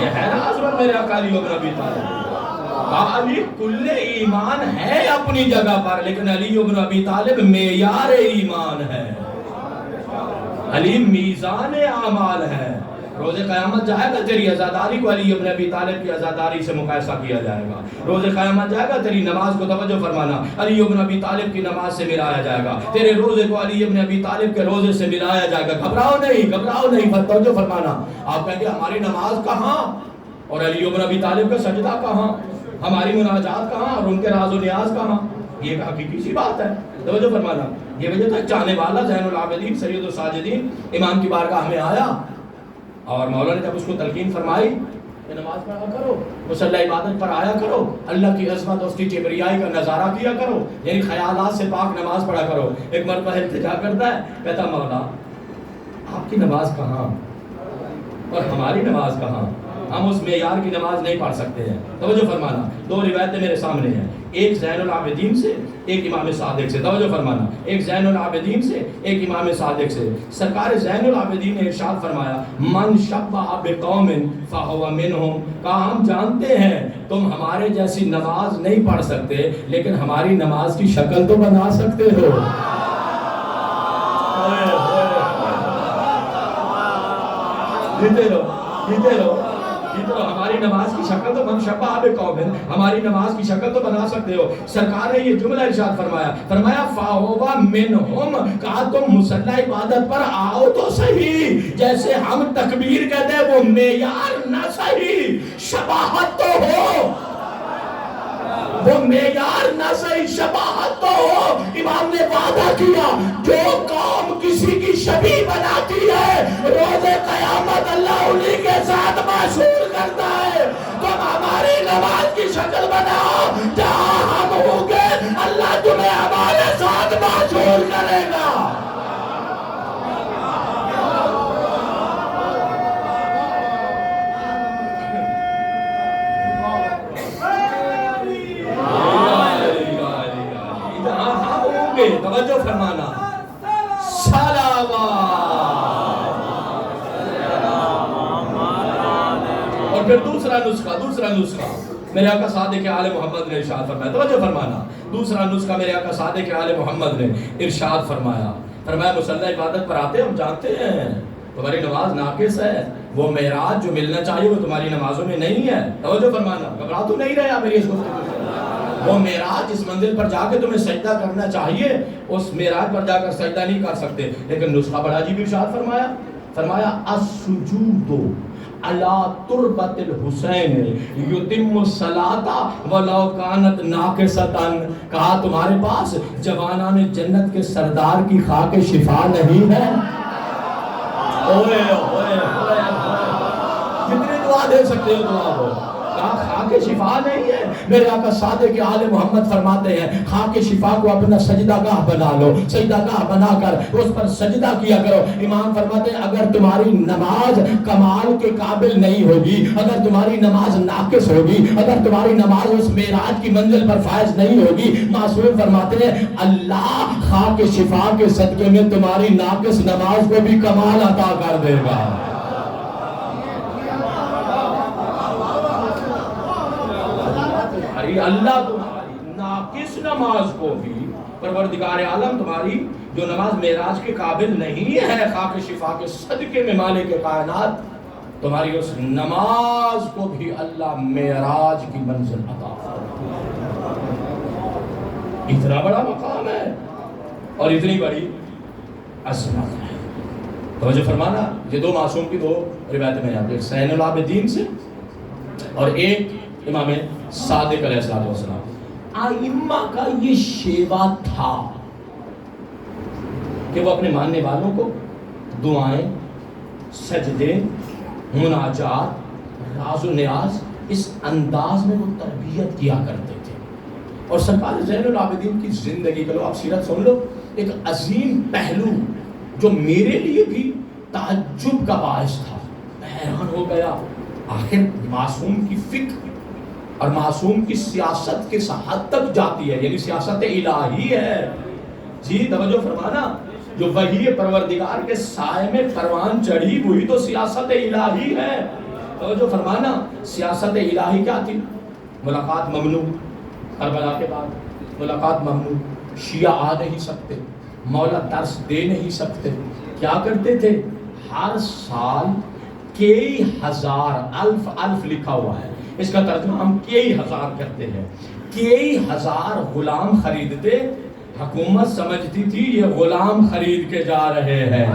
یہ ہے نا عظمت میرے آقا علی ابن ابی طالب. علی کل ایمان ہے اپنی جگہ پر، لیکن علی ابن ابی طالب معیار ایمان ہے، علی میزان اعمال ہے. روز قیامت جائے گا تیری عزاداری کو علی ابن ابی طالب کی عزاداری سے مقایسہ کیا جائے گا. روز قیامت جائے گا تیری نماز کو، توجہ فرمانا، علی ابن ابی طالب کی نماز سے ملایا جائے گا. تیرے روزے کو علی ابن ابی طالب کے روزے سے ملایا جائے گا. گھبراؤ نہیں، توجہ فرمانا. آپ کہیں گے ہماری نماز کہاں اور علی ابن ابی طالب کا سجدہ کہاں، ہماری مناجات کہاں اور ان کے راز و نیاز کہاں؟ یہ ایک حقیقی سی بات ہے. توجہ فرمانا. یہ وجہ تک چاہنے والا زین العابدین سید الساجدین امام کی بارگاہ میں آیا اور مولا نے جب اس کو تلقین فرمائی کہ نماز پڑھا کرو، مصلی عبادت پر آیا کرو، اللہ کی عظمت اور اس کی کبریائی کا نظارہ کیا کرو، یعنی خیالات سے پاک نماز پڑھا کرو. ایک مرتبہ التجا کرتا ہے، کہتا مولا آپ کی نماز کہاں اور ہماری نماز کہاں؟ ہم اس معیار کی نماز نہیں پڑھ سکتے ہیں. توجہ فرمانا. دو روایتیں میرے سامنے ہیں, ایک زین العابدین سے, ایک امام صادق سے. توجہ فرمانا. ایک زین العابدین سے, ایک امام صادق سے. سرکار زین العابدین نے ارشاد فرمایا من شبہ بقوم فہو منہم. کہا ہم جانتے ہیں تم ہمارے جیسی نماز نہیں پڑھ سکتے, لیکن ہماری نماز کی شکل تو بنا سکتے ہو. جیتے رہو. ہماری نماز کی شکل تو من شبہ بقوم, ہماری نماز کی شکل تو بنا سکتے ہو. سرکار نے یہ جملہ ارشاد فرمایا فَهُوَ مِنْهُمْ. کہا تم مصلی عبادت پر آؤ تو صحیح, جیسے ہم تکبیر کہتے ہیں وہ معیار نہ صحیح, شباہت تو ہو. وہ معیار نہ صحیح, شباہت تو ہو. امام نے وعدہ کیا جو قوم کسی کی شبیہ بناتی ہے روز قیامت اللہ انہی کے ساتھ معشور کرتا ہے. تم ہماری نماز کی شکل بناؤ, جہاں ہم ہوں گے اللہ تمہیں ہمارے ساتھ معشور کرے گا. توجہ فرمانا. اور پھر دوسرا نسخہ میرے آقا صادق آل محمد نے ارشاد فرمایا. توجہ فرمانا. دوسرا نسخہ میرے آقا صادق آل محمد نے ارشاد فرمایا مصلی عبادت پر آتے ہم جانتے ہیں تمہاری نماز ناقص ہے. وہ معراج جو ملنا چاہیے وہ تمہاری نمازوں میں نہیں ہے. توجہ فرمانا. گھبرا تو نہیں رہے آپ میری اس گفتگو سے. وہ معراج جس منزل پر جا کے تمہیں سجدہ کرنا چاہیے اس معراج پر جا کر سجدہ نہیں کر سکتے. لیکن نسخہ بڑا عجیب ارشاد فرمایا السجود علی تربۃ الحسین یتم الصلاۃ ولو کانت ناقصۃ. کہا تمہارے پاس جوانان جنت کے سردار کی خاک شفا نہیں ہے. جتنی دعا دے سکتے ہو دعا ہو. کہا خاک شفا نہیں ہے. میرے آقا صادق آل محمد فرماتے ہیں خاک شفا کو اپنا سجدہ گاہ بنا لو, سجدہ گاہ بنا کر اس پر سجدہ کیا کرو. امام فرماتے ہیں اگر تمہاری نماز کمال کے قابل نہیں ہوگی, اگر تمہاری نماز ناقص ہوگی, اگر تمہاری نماز اس معراج کی منزل پر فائز نہیں ہوگی, معصوم فرماتے ہیں اللہ خاک شفا کے صدقے میں تمہاری ناقص نماز کو بھی کمال عطا کر دے گا. اللہ تمہاری ناقص نماز کو بھی, پروردگار عالم تمہاری جو نماز معراج کے قابل نہیں ہے خاک شفا کے صدقے میں مالک کائنات تمہاری اس نماز کو بھی اللہ معراج کی منزل عطا فرمائے. اتنا بڑا مقام ہے اور اتنی بڑی عظمت ہے. توجہ فرمانا. یہ دو معصوم کی دو روایتیں میں یاد, ایک زین العابدین سے اور ایک امام صادق علیہ السلام. ائمہ کا یہ شیوا تھا کہ وہ اپنے ماننے والوں کو دعائیں, سجدے, مناجات, راز و نیاز اس انداز میں وہ تربیت کیا کرتے تھے. اور سرکار زین العابدین کی زندگی کا لو آپ سیرت سن لو, ایک عظیم پہلو جو میرے لیے بھی تعجب کا باعث تھا. حیران ہو گیا آخر معصوم کی فکر اور معصوم کی سیاست کس حد تک جاتی ہے, یعنی سیاست الہی ہے. جی توجہ فرمانا. جو وحی پروردگار کے سائے میں پروان چڑھی ہوئی تو سیاست الہی ہے. توجہ فرمانا. سیاست الہی کیا تھی؟ ملاقات ممنوع, کربلا کے بعد ملاقات ممنوع, شیعہ آ نہیں سکتے, مولا درس دے نہیں سکتے. کیا کرتے تھے؟ ہر سال کئی ہزار, الف لکھا ہوا ہے, اس کا ترجمہ ہم کئی ہزار کرتے ہیں, کئی ہزار غلام خریدتے. حکومت سمجھتی تھی یہ غلام خرید کے جا رہے ہیں.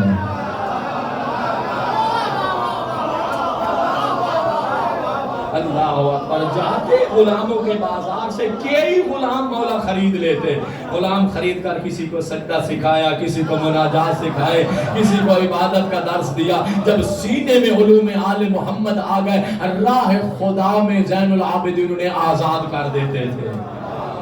اللہ اکبر. جاتے غلاموں کے بازار سے کئی غلام مولا خرید لیتے. غلام خرید کر کسی کو سجدہ سکھایا, کسی کو مناجات سکھائے, کسی کو عبادت کا درس دیا. جب سینے میں علوم آل محمد آ گئے, راہ خدا میں زین العابدین انہیں آزاد کر دیتے تھے.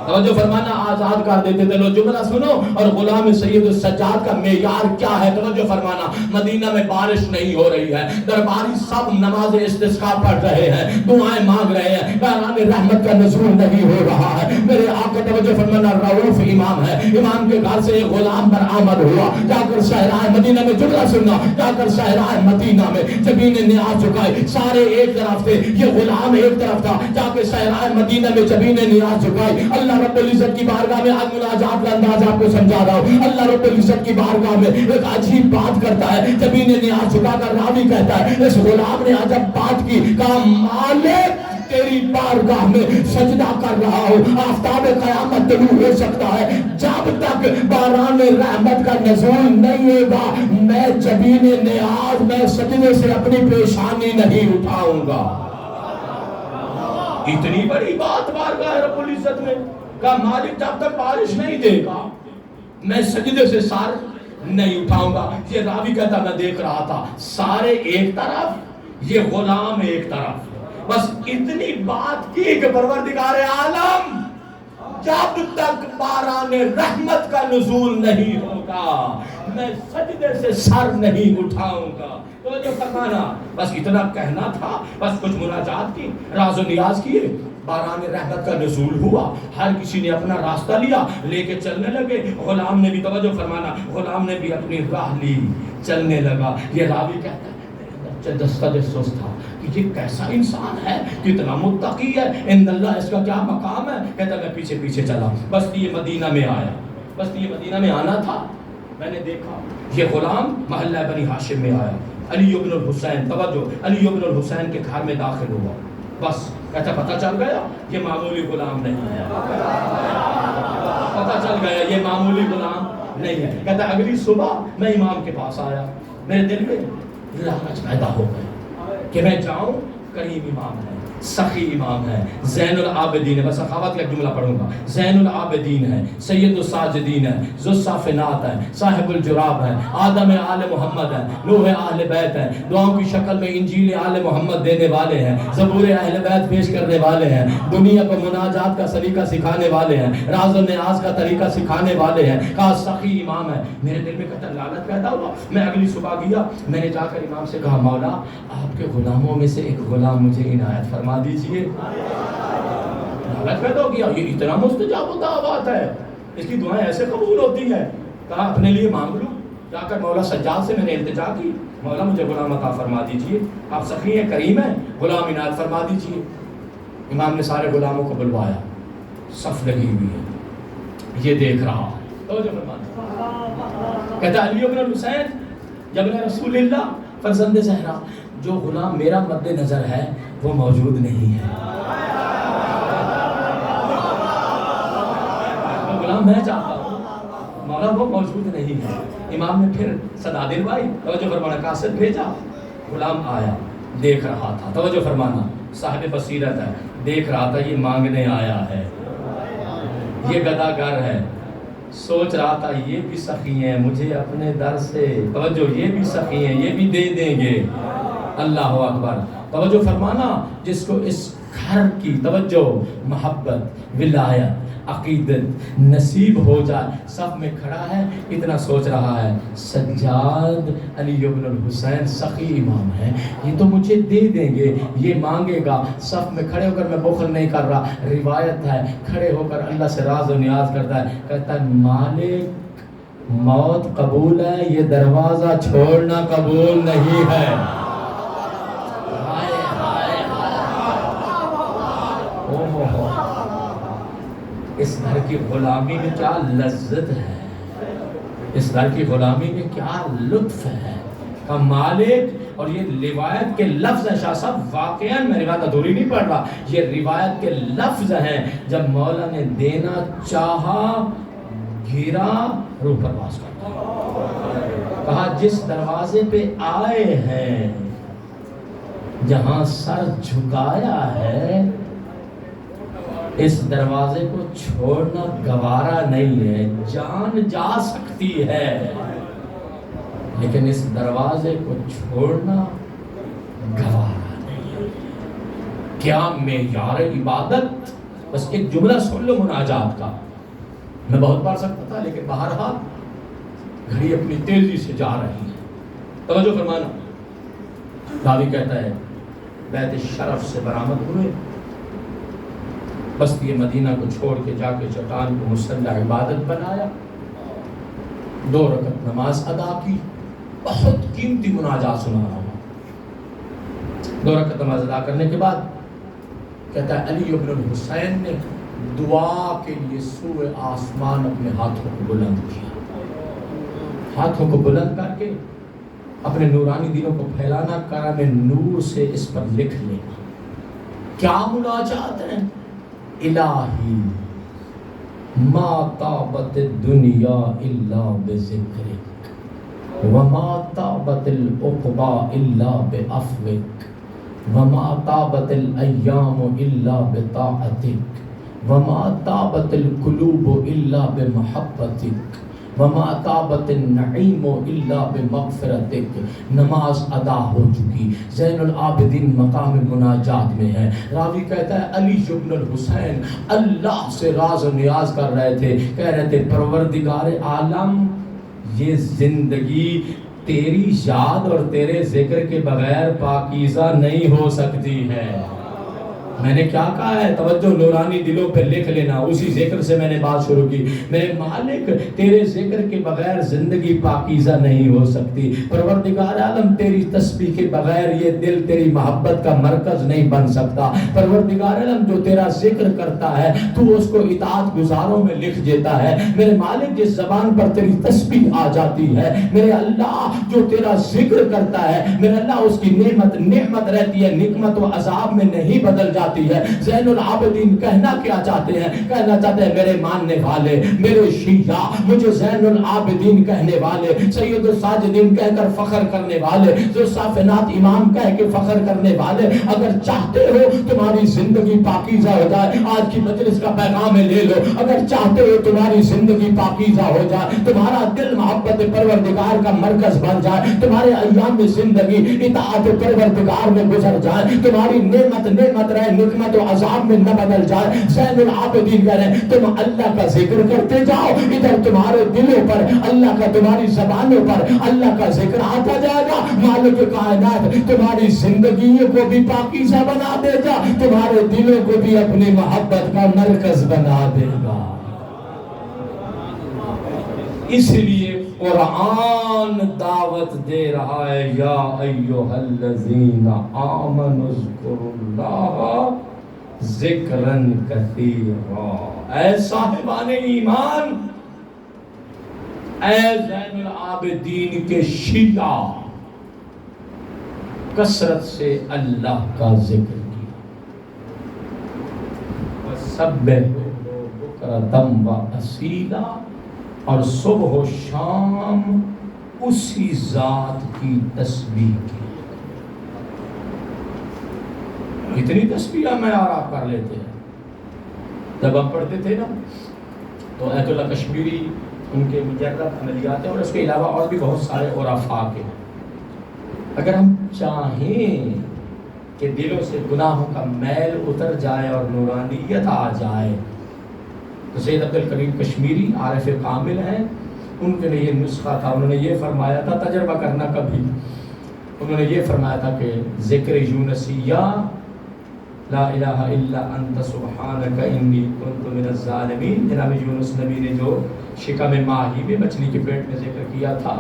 توجہ فرمانا آزاد کر دیتے تھے. لو جملہ سنو اور غلام سید السجاد کا معیار کیا ہے. توجہ فرمانا مدینہ میں بارش نہیں ہو رہی ہے, درباری سب نماز استسقاء پڑھ رہے ہیں, دعائیں مانگ رہے ہیں, باران رحمت کا نزول نہیں ہو رہا ہے. میرے آقا توجہ فرمانا رؤوف امام ہے, امام کے گھر سے ایک غلام برآمد ہوا, جا کر صحرائے مدینہ میں, جملہ سننا, جا کر صحرائے مدینہ میں زمین نیاز جھکائے, سارے ایک طرف تھے, یہ غلام ایک طرف تھا, جا کے صحرائے مدینہ میں زمین نیاز جھکائے. اللہ رب العزت کی بارگاہ میں آج مناجات کا انداز آپ کو سمجھا رہا ہوں. اللہ رب العزت کی بارگاہ میں ایک عجیب بات کرتا ہے, زمین نیاز جھکا کر راوی کہتا ہے اس غلام نے عجب بات کی, کہا مالک تیری بارگاہ میں سجدہ کر رہا ہوں, آفتاب قیامت طلوع ہو سکتا ہے, جب تک باران رحمت کا نزول نہیں ہوگا میں زمین نیاز میں سجدے سے اپنی پیشانی نہیں اٹھاؤں گا. اتنی بڑی بات بارگاہ رب العزت میں, کہا مالک جب تک بارش نہیں دے گا میں سجدے سے سر نہیں اٹھاؤں گا. یہ راوی کہتا میں دیکھ رہا تھا سارے ایک طرف, یہ غلام ایک طرف, بس اتنی بات کی کہ پروردگار عالم جب تک باران رحمت کا نزول نہیں ہوگا میں سجدے سے سر نہیں اٹھاؤں گا. تو جو فرمانا بس اتنا کہنا تھا, بس کچھ مناجات کی, راز و نیاز کیے, باران رحمت کا نزول ہوا, ہر کسی نے اپنا راستہ لیا, لے کے چلنے لگے. غلام نے بھی, توجہ فرمانا, غلام نے بھی اپنی راہ لی, چلنے لگا. یہ راوی کہتا ہے تجسس تھا کہ یہ کیسا انسان ہے, کتنا متقی ہے, ان اللہ اس کا کیا مقام ہے. کہتا میں پیچھے پیچھے چلا, بستی مدینہ میں آیا. بستی مدینہ میں آنا تھا, میں نے دیکھا یہ غلام محلہ بنی ہاشم میں آیا. علی ابن الحسین, توجہ, علی ابن الحسین کے گھر میں داخل ہوا. بس کہتا پتہ چل گیا یہ معمولی غلام نہیں ہے, پتہ چل گیا یہ معمولی غلام نہیں ہے. کہتا اگلی صبح میں امام کے پاس آیا, میرے دل میں لالچ پیدا ہو گئی کہ میں جاؤں, کریم امام ہے, سخی امام ہے, زین العابدین ہے, بس سخاوت کا جملہ پڑھوں گا, زین العابدین ہے, سید الساجدین ہے, ذو الصافنات ہے, صاحب الجراب ہے, آدم آل محمد ہے, نوح اہل بیت ہے, دعاؤں کی شکل میں انجیل آل محمد دینے والے ہیں, زبور اہل بیت پیش کرنے والے ہیں, دنیا کو مناجات کا طریقہ سکھانے والے ہیں, راز و نیاز کا طریقہ سکھانے والے ہیں. کہا سخی امام ہے. میرے دل میں کہتا لالچ پیدا ہوا. میں اگلی صبح گیا, میں نے جا کر امام سے کہا مولا آپ کے غلاموں میں سے ایک غلام مجھے عنایت فرما دیجئے. لالچ پیدا ہو گیا, یہ اتنا مستجاب دعوات ہے, اس کی دعائیں ایسے قبول ہوتی ہیں. کہا اپنے لیے مانگ لوں. جا کر مولا سجاد سے میں نے التجا کی, مولا مجھے غلام عطا فرما دیجئے, آپ سخی ہیں, کریم ہیں, غلام عنایت فرما دیجئے. امام نے سارے غلاموں کو بلوایا, صف لگی ہوئی ہے, یہ دیکھ رہا. کہتا علی ابن الحسین جب رسول اللہ فرزند زہرا, جو غلام میرا مد نظر ہے وہ موجود نہیں ہے, وہ غلام میں چاہتا ہوں, مولا وہ موجود نہیں ہے. امام نے پھر صدا دلوائی, توجہ فرمانا, قاصد بھیجا, غلام آیا, دیکھ رہا تھا, توجہ فرمانا, صاحب بصیرت ہے, دیکھ رہا تھا یہ مانگنے آیا ہے, یہ گداگر ہے, سوچ رہا تھا یہ بھی سخی ہیں مجھے اپنے در سے, توجہ, یہ بھی سخی ہیں, یہ بھی دے دیں گے. اللہ اکبر. توجہ فرمانا, جس کو اس گھر کی, توجہ, محبت, ولایت, عقیدت نصیب ہو جائے, صف میں کھڑا ہے, اتنا سوچ رہا ہے سجاد علی ابن الحسین سخی امام ہے, یہ تو مجھے دے دیں گے, یہ مانگے گا. صف میں کھڑے ہو کر, میں بخل نہیں کر رہا, روایت ہے, کھڑے ہو کر اللہ سے راز و نیاز کرتا ہے, کہتا ہے مالک موت قبول ہے, یہ دروازہ چھوڑنا قبول نہیں ہے. اس گھر کی غلامی میں کیا لذت ہے, اس گھر کی غلامی میں کیا لطف ہے. کا مالک, اور یہ روایت کے لفظ ہیں شاہ صاحب, واقعاً میں روایت ادھوری نہیں پڑھ رہا, یہ روایت کے لفظ ہیں. جب مولا نے دینا چاہا گھیرا, روح پرواز کرتا, کہا جس دروازے پہ آئے ہیں, جہاں سر جھکایا ہے, اس دروازے کو چھوڑنا گوارا نہیں ہے. جان جا سکتی ہے لیکن اس دروازے کو چھوڑنا گوارا نہیں ہے. کیا معیار عبادت, بس ایک جملہ سن لو مناجات کا، میں بہت پڑھ سکتا تھا لیکن بہرحال گھڑی اپنی تیزی سے جا رہی ہے، توجہ فرمانا۔ راوی کہتا ہے بیت شرف سے برآمد ہوئے، بستی مدینہ کو چھوڑ کے جا کے چٹان کو مصلی عبادت بنایا، 2 رکعت نماز ادا کی۔ بہت قیمتی مناجات سنا رہا ہوں۔ 2 رکعت نماز ادا کرنے کے بعد کہتا ہے علی ابن الحسین نے دعا کے لیے سوئے آسمان اپنے ہاتھوں کو بلند کیا، ہاتھوں کو بلند کر کے اپنے نورانی دلوں کو پھیلانا، کرم نور سے اس پر لکھ لینا۔ کیا مناجات ہیں؟ الہی ما طابت الدنیا الا بذکرک وما طابت العقبی الا بعفوک وما طابت الایام الا بطاعتک وما طابت القلوب الا بمحبتک وما طابت النعیم الا بمغفرتک۔ نماز ادا ہو چکی، زین العابدین مقام مناجات میں ہے۔ راوی کہتا ہے علی بن الحسین اللہ سے راز و نیاز کر رہے تھے، کہہ رہے تھے پروردگار عالم، یہ زندگی تیری یاد اور تیرے ذکر کے بغیر پاکیزہ نہیں ہو سکتی ہے۔ میں نے کیا کہا ہے؟ توجہ، نورانی دلوں پہ لکھ لینا، اسی ذکر سے میں نے بات شروع کی۔ میرے مالک تیرے ذکر کے بغیر زندگی پاکیزہ نہیں ہو سکتی، پروردگار عالم تیری تسبیح کے بغیر یہ دل تیری محبت کا مرکز نہیں بن سکتا، پروردگار عالم جو تیرا ذکر کرتا ہے تو اس کو اطاعت گزاروں میں لکھ دیتا ہے۔ میرے مالک جس زبان پر تیری تسبیح آ جاتی ہے، میرے اللہ جو تیرا ذکر کرتا ہے، میرے اللہ اس کی نعمت رہتی ہے، نعمت و عذاب میں نہیں بدل جاتی ہے۔ زین العابدین کہنا کیا چاہتے ہیں؟ کہنا چاہتے ہیں میرے ماننے والے، میرے شیعہ، مجھے زین العابدین کہنے والے، سید الساجدین کہہ کر فخر کرنے والے، جو صافنات امام کہہ کے فخر کرنے والے، اگر چاہتے ہو تمہاری زندگی پاکیزہ ہو جائے، آج کی مجلس کا پیغام لے لو، اگر چاہتے ہو تمہاری زندگی پاکیزہ ہو جائے، تمہارا دل محبت پروردگار کا مرکز بن جائے، تمہارے ایام زندگی اطاعت پروردگار میں گزر جائے، تمہاری نعمت رہے، نعمت و عذاب میں نہ بدل جائے، زین العابدین کہہ رہے ہیں تم اللہ کا ذکر کرتے جاؤ، ادھر تمہارے دلوں پر اللہ کا، تمہاری زبانوں پر اللہ کا ذکر آتا جائے گا، مالک کائنات تمہاری زندگیوں کو بھی پاکیزہ بنا دے گا، تمہارے دلوں کو بھی اپنی محبت کا مرکز بنا دے گا۔ اس لیے قرآن دعوت دے رہا ہے، یا ایھا الذین آمنوا اذکروا اللہ ذکرا کثیرا، اے صاحبان ایمان، اے زین العابدین کے شیعہ، کثرت سے اللہ کا ذکر کیا، وسبحوا بکرۃ و اصیلا، اور صبح و شام اسی ذات کی تسبیح کی۔ اتنی تسبیح میں اور آپ کر لیتے ہیں۔ جب ہم پڑھتے تھے نا تو ایت اللہ کشمیری ان کے مجرد عملیات ہیں، اور اس کے علاوہ اور بھی بہت سارے عرفاء کے، اگر ہم چاہیں کہ دلوں سے گناہوں کا میل اتر جائے اور نورانیت آ جائے، تو سید عبد الکریم کشمیری عارف کامل ہیں، ان کے لیے یہ نسخہ تھا، انہوں نے یہ فرمایا تھا، تجربہ کرنا کبھی، انہوں نے یہ فرمایا تھا کہ ذکر یونسیہ لا الہ الا انت سبحانک انی کنت من الظالمین، جناب یونس نبی نے جو شکم ماہی میں مچھلی کے پیٹ میں ذکر کیا تھا،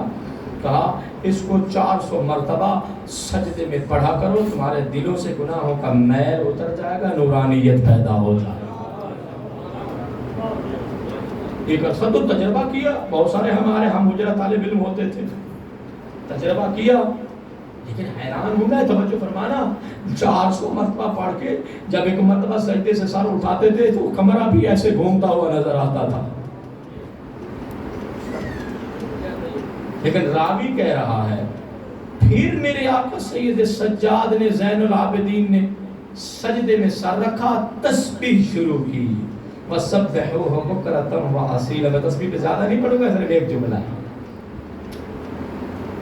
کہا اس کو 400 مرتبہ سجدے میں پڑھا کرو، تمہارے دلوں سے گناہوں کا میل اتر جائے گا، نورانیت پیدا ہو جائے گا۔ ایک اکثر تو تجربہ کیا، بہت سارے ہمارے ہم مجرد طالب علم ہوتے تھے، تجربہ کیا، لیکن حیران ہوں میں، توجہ فرمانا، 400 مرتبہ پڑھ کے جب ایک مرتبہ سجدے سے سر اٹھاتے تھے تو کمرہ بھی ایسے گھومتا ہوا نظر آتا تھا۔ لیکن راوی کہہ رہا ہے پھر میرے آقا سید سجاد نے، زین العابدین نے سجدے میں سر رکھا، تسبیح شروع کی، وَسَبِّحُوهُ بُكْرَةً وَأَصِيلًا۔ میں تسبیح پہ زیادہ نہیں پڑھوں گا، صرف ایک جملہ ہے،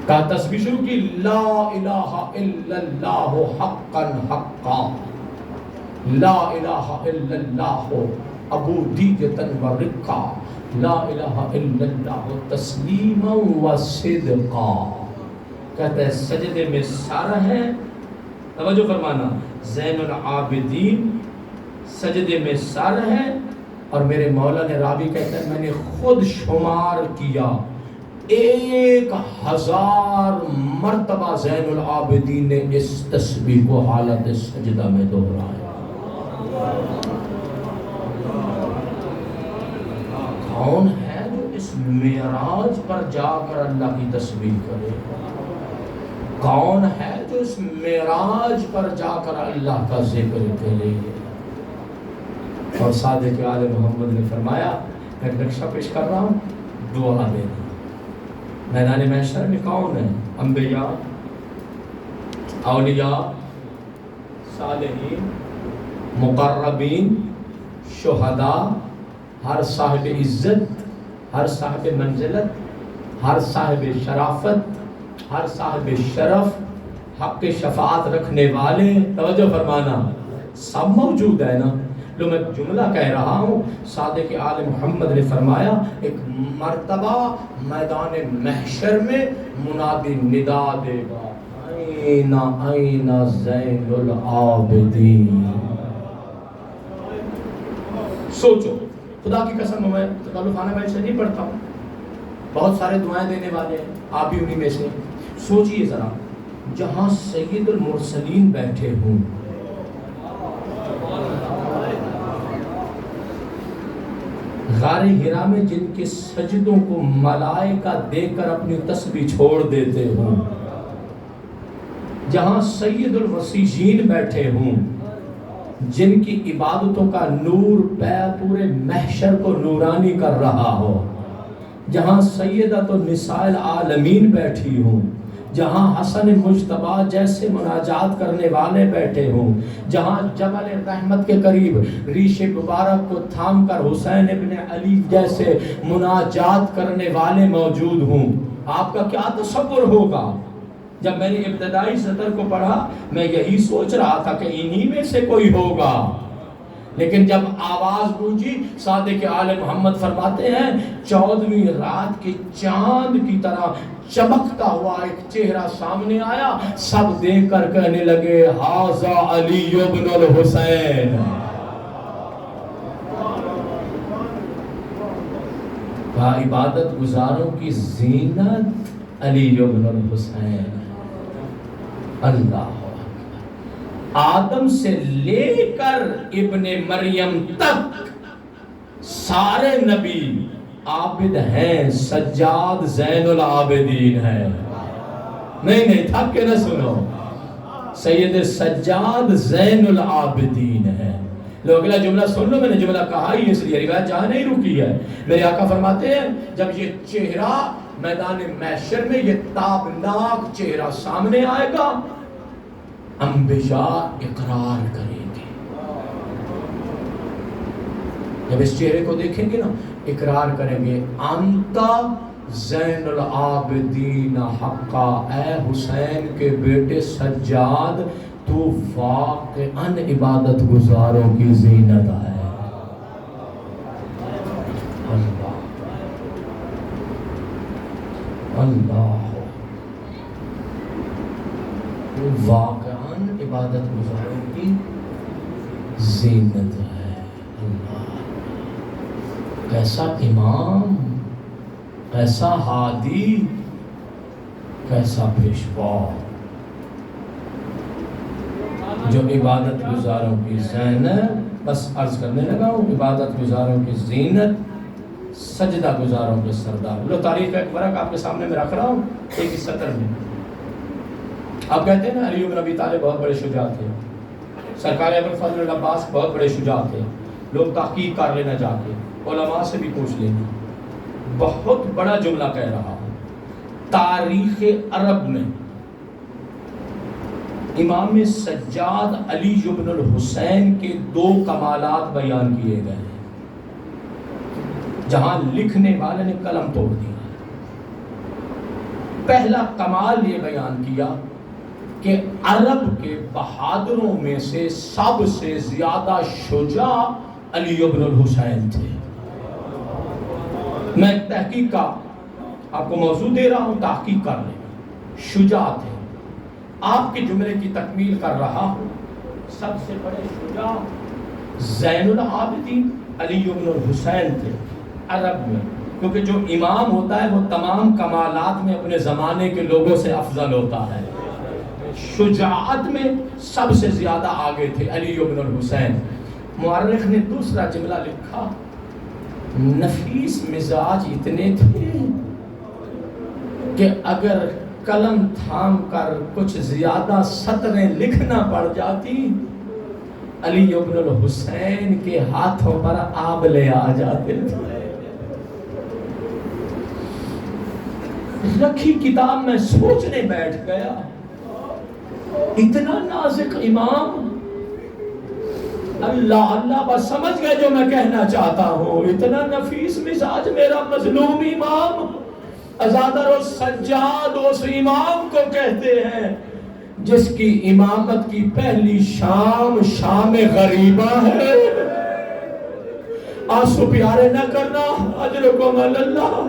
کہا تسبیح شروع کی، لا الہ الا اللہ حقا حقا، لا الہ الا اللہ عبودیۃ و رقا، لا الہ الا اللہ تسلیما و صدقا. کہتا ہے سجدے میں سر ہے، توجہ فرمانا، زین العابدین سجدے میں سر ہے، اور میرے مولا نے راوی کہتا ہے میں نے خود شمار کیا 1000 مرتبہ زین العابدین نے اس تسبیح کو حالت سجدہ میں دہرایا. کون ہے جو اس معراج پر جا کر اللہ کی تسبیح کرے؟ کون ہے جو اس معراج پر جا کر اللہ کا ذکر کرے؟ اور صادق آل محمد نے فرمایا میں نقشہ پیش کر رہا ہوں، دعا دینا. میدان محشر میں کون ہے؟ انبیاء، اولیاء، صالحین، مقربین، شہداء، ہر صاحب عزت، ہر صاحب منزلت، ہر صاحب شرافت، ہر صاحب شرف، حق شفاعت رکھنے والے، توجہ فرمانا، سب موجود ہے نا. لو میں جملہ کہہ رہا ہوں، صادق آل محمد نے فرمایا ایک مرتبہ میدان محشر میں منادی ندا دے گا، این این زین العابدین. سوچو، خدا کی قسم میں تکلفانہ بیل سے نہیں پڑھتا ہوں، بہت سارے دعائیں دینے والے ہیں، آپ بھی انہی میں سے. سوچئے ذرا، جہاں سید المرسلین بیٹھے ہوں، غار ہرا میں جن کے سجدوں کو ملائکہ دیکھ کر اپنی تسبیح چھوڑ دیتے ہوں، جہاں سید الوسیجین بیٹھے ہوں جن کی عبادتوں کا نور پورے محشر کو نورانی کر رہا ہو، جہاں سیدۃ النساء العالمین بیٹھی ہوں، جہاں حسن مجتبیٰ جیسے مناجات کرنے والے بیٹھے ہوں، جہاں جبل رحمت کے قریب ریش مبارک کو تھام کر حسین ابن علی جیسے مناجات کرنے والے موجود ہوں، آپ کا کیا تصور ہوگا؟ جب میں نے ابتدائی سطر کو پڑھا میں یہی سوچ رہا تھا کہ انہی میں سے کوئی ہوگا، لیکن جب آواز گونجی صادق آل محمد فرماتے ہیں 14ویں رات کے چاند کی طرح چمکتا ہوا ایک چہرہ سامنے آیا، سب دیکھ کر کہنے لگے ھذا علی بن الحسین. عبادت گزاروں کی زینت علی بن الحسین. اللہ آدم سے لے کر ابن مریم تک سارے نبی عابد ہیں، سجاد زین العابدین ہے. نہیں تھک کے نہ سنو، سید سجاد زین العابدین ہے. لوگ اگلا جملہ سن لو، میں نے جملہ کہا ہی اس لیے، روایت جہاں نہیں رکی ہے. میرے آقا فرماتے ہیں جب یہ چہرہ میدان محشر میں یہ تابناک چہرہ سامنے آئے گا، انبیاء اقرار کریں گے. جب اس چہرے کو دیکھیں گے نا اقرار کریں گے، انتا زین العابدین حقا، اے حسین کے بیٹے سجاد تو واقعاً عبادت گزاروں کی زینت ہے. اللہ اللہ واقعاً عبادت گزاروں کی زینت ہے. اللہ کیسا امام، کیسا ہادی، کیسا پیشوا، جو عبادت گزاروں کی زینت. بس عرض کرنے لگا ہوں، عبادت گزاروں کی زینت، سجدہ گزاروں کے سردار. لو تاریخ کا ایک ورق آپ کے سامنے میں رکھ رہا ہوں، ایک ہی سطر میں. آپ کہتے ہیں نا علی بن ابی طالب بہت بڑے شجاع تھے، سرکار ابوالفضل العباس بہت بڑے شجاع تھے. لوگ تحقیق کر لینا جا کے، علماء سے بھی پوچھ لینا. بہت بڑا جملہ کہہ رہا ہوں. تاریخ عرب میں امام سجاد علی بن الحسین کے 2 کمالات بیان کیے گئے ہیں، جہاں لکھنے والے نے قلم توڑ دیا. پہلا کمال یہ بیان کیا کہ کہ عرب کے بہادروں میں سے سب سے زیادہ شجاع علی بن الحسین تھے. میں ایک تحقیق کا آپ کو موضوع دے رہا ہوں، تحقیق کر لیں. شجاع تھے. آپ کے جملے کی تکمیل کر رہا ہوں. سب سے بڑے شجاع زین العابدین علی بن الحسین تھے عرب میں، کیونکہ جو امام ہوتا ہے وہ تمام کمالات میں اپنے زمانے کے لوگوں سے افضل ہوتا ہے. شجاعت میں سب سے زیادہ آگے تھے علی بن الحسین. مورخ نے دوسرا جملہ لکھا، نفیس مزاج اتنے تھے کہ اگر قلم تھام کر کچھ زیادہ سطریں لکھنا پڑ جاتی علی بن الحسین کے ہاتھوں پر آبلے آ جاتے تھے. رکھی کتاب میں سوچنے بیٹھ گیا، اتنا نازک امام. اللہ اللہ بس سمجھ گئے جو میں کہنا چاہتا ہوں. اتنا نفیس مزاج میرا مظلوم امام. عزادر و سجاد اس امام کو کہتے ہیں جس کی امامت کی پہلی شام شام غریبہ ہے. آنسو پیارے نہ کرنا، اجرکم اللہ.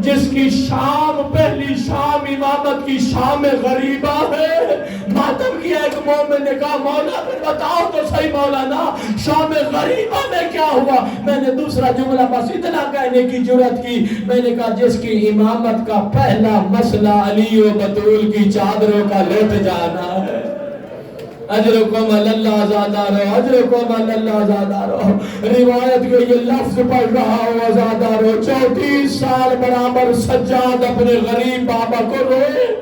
جس کی شام پہلی شام امامت کی شام غریبہ ہے. ماتم کیا ایک مومن نے کہا مولا پھر بتاؤ تو صحیح مولانا شام غریبہ میں کیا ہوا. میں نے دوسرا جملہ بس اتنا کہنے کی جرات کی، میں نے کہا جس کی امامت کا پہلا مسئلہ علی و بطول کی چادروں کا لٹ جانا ہے. اجرکم اللہ زادارو، اجرکم اللہ زادارو. روایت کے یہ لفظ پڑھ رہا ہوں زادارو. 34 سال برابر سجاد اپنے غریب بابا کو روئے.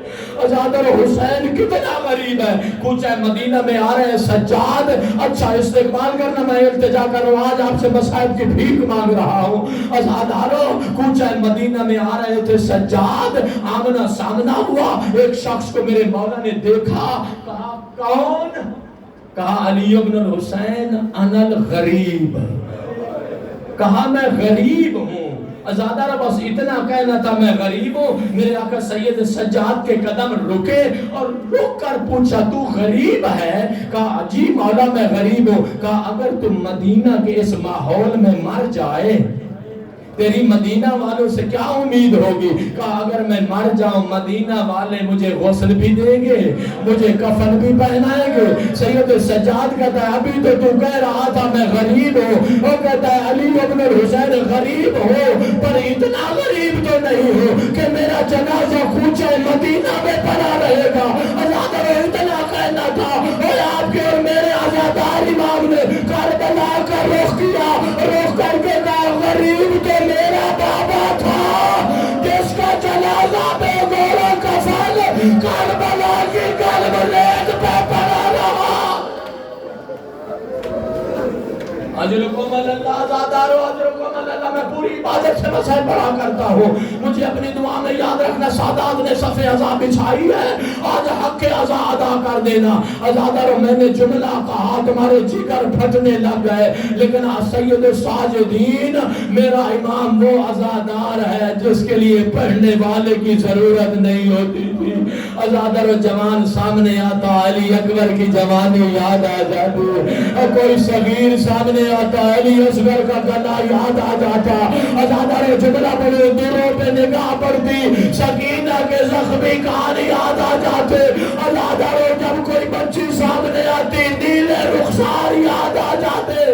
زادر حسین کتنا غریب ہے. کوچہ مدینہ میں آ رہے ہیں سجاد. اچھا استقبال کرنا، میں التجا کر رہا ہوں، آج آپ سے مصائب کی بھیک مانگ رہا ہوں. زادارو کوچہ مدینہ میں آ رہے تھے سجاد. آمنا سامنا ہوا. ایک شخص کو میرے مولا نے دیکھا. کہا کون؟ کہا علی بن الحسین انا الغریب. کہا میں غریب ہوں. ازادہ بس اتنا کہنا تھا میں غریب ہوں. میرے آقا سید سجاد کے قدم رکے اور رک کر پوچھا تو غریب ہے؟ کہا جی مولا میں غریب ہوں. کہا اگر تم مدینہ کے اس ماحول میں مر جائے تیری مدینہ والوں سے کیا امید ہوگی؟ کہا اگر میں مر جاؤں مدینہ والے مجھے غسل بھی دیں گے، مجھے کفن بھی پہنائیں گے. سید سجاد کہتا ہے ابھی تو کہہ رہا تھا میں غریب ہوں. وہ کہتا ہے علی بن الحسین غریب ہو پر اتنا غریب تو نہیں ہو کہ میرا جنازہ کوچہ مدینہ میں پڑا رہے گا. ازادہ اتنا کہنا تھا. اور آپ کے اور میرے ازادار امام نے کربلا کا رخ کیا. رخ کر کے کہا غریب تو میرا بابا تھا جس کا جنازہ بے گورا کفن کربلا کی قلب ریت پہ پڑا رہا. اجرکم اللہ زادارو، اجرکم اللہ. میں پوری عبادت سے مسائل پڑھا کرتا ہوں. مجھے اپنی دعا میں یاد رکھنا سادات نے صف عزا بچھائی ہے. آج حق کے عزا ادا کر دینا. ازادارو میں نے جملہ کہا تمہارے جگر پھٹنے لگ گئے، لیکن سید ساجدین میرا امام وہ عزادار ہے جس کے لیے پڑھنے والے کی ضرورت نہیں ہوتی تھی. ازادارو جوان سامنے آتا علی اکبر کی جوانی یاد آ جاتی. کوئی صغیر سامنے آتا علی اصغر کا گلا یاد آ جاتا. ازادارو جملہ بڑے دوروں پہ نگاہ پڑتی سکینہ کے زخمی کان یاد آ جاتے. ازادارو جب کوئی بچی سامنے آتی نیلے رخسار یاد آ جاتے.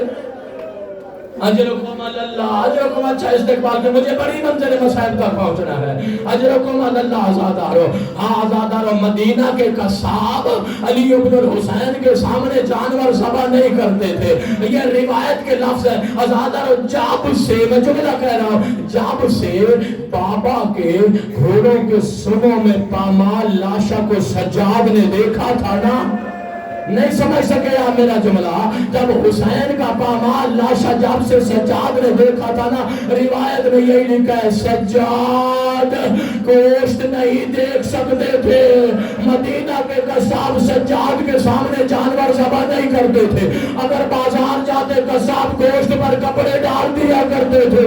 اجرکم اللہ، اجرکم. اچھا استقبال کے مجھے بڑی منزل مصائب تک پہنچنا ہے. اجرکم اللہ. آزادارو ہاں آزادارو مدینہ کے قصاب علی بن الحسین کے سامنے جانور ذبح نہیں کرتے تھے. یہ روایت کے لفظ ہے. آزادارو جب سے میں جملہ کہہ رہا ہوں جب سے بابا کے گھوڑوں کے سروں میں پامال لاشا کو سجاد نے دیکھا تھا نا، نہیں سمجھ سکے آپ میرا جملہ. جب حسین کا پامال لاشا جب سے سجاد نے دیکھا تھا نا، روایت میں یہی لکھا ہے سجاد گوشت نہیں دیکھ سکتے تھے. مدینہ کے قصاب سجاد کے سامنے جانور ذبح نہیں کرتے تھے. اگر بازار جاتے قصاب گوشت پر کپڑے ڈال دیا کرتے تھے.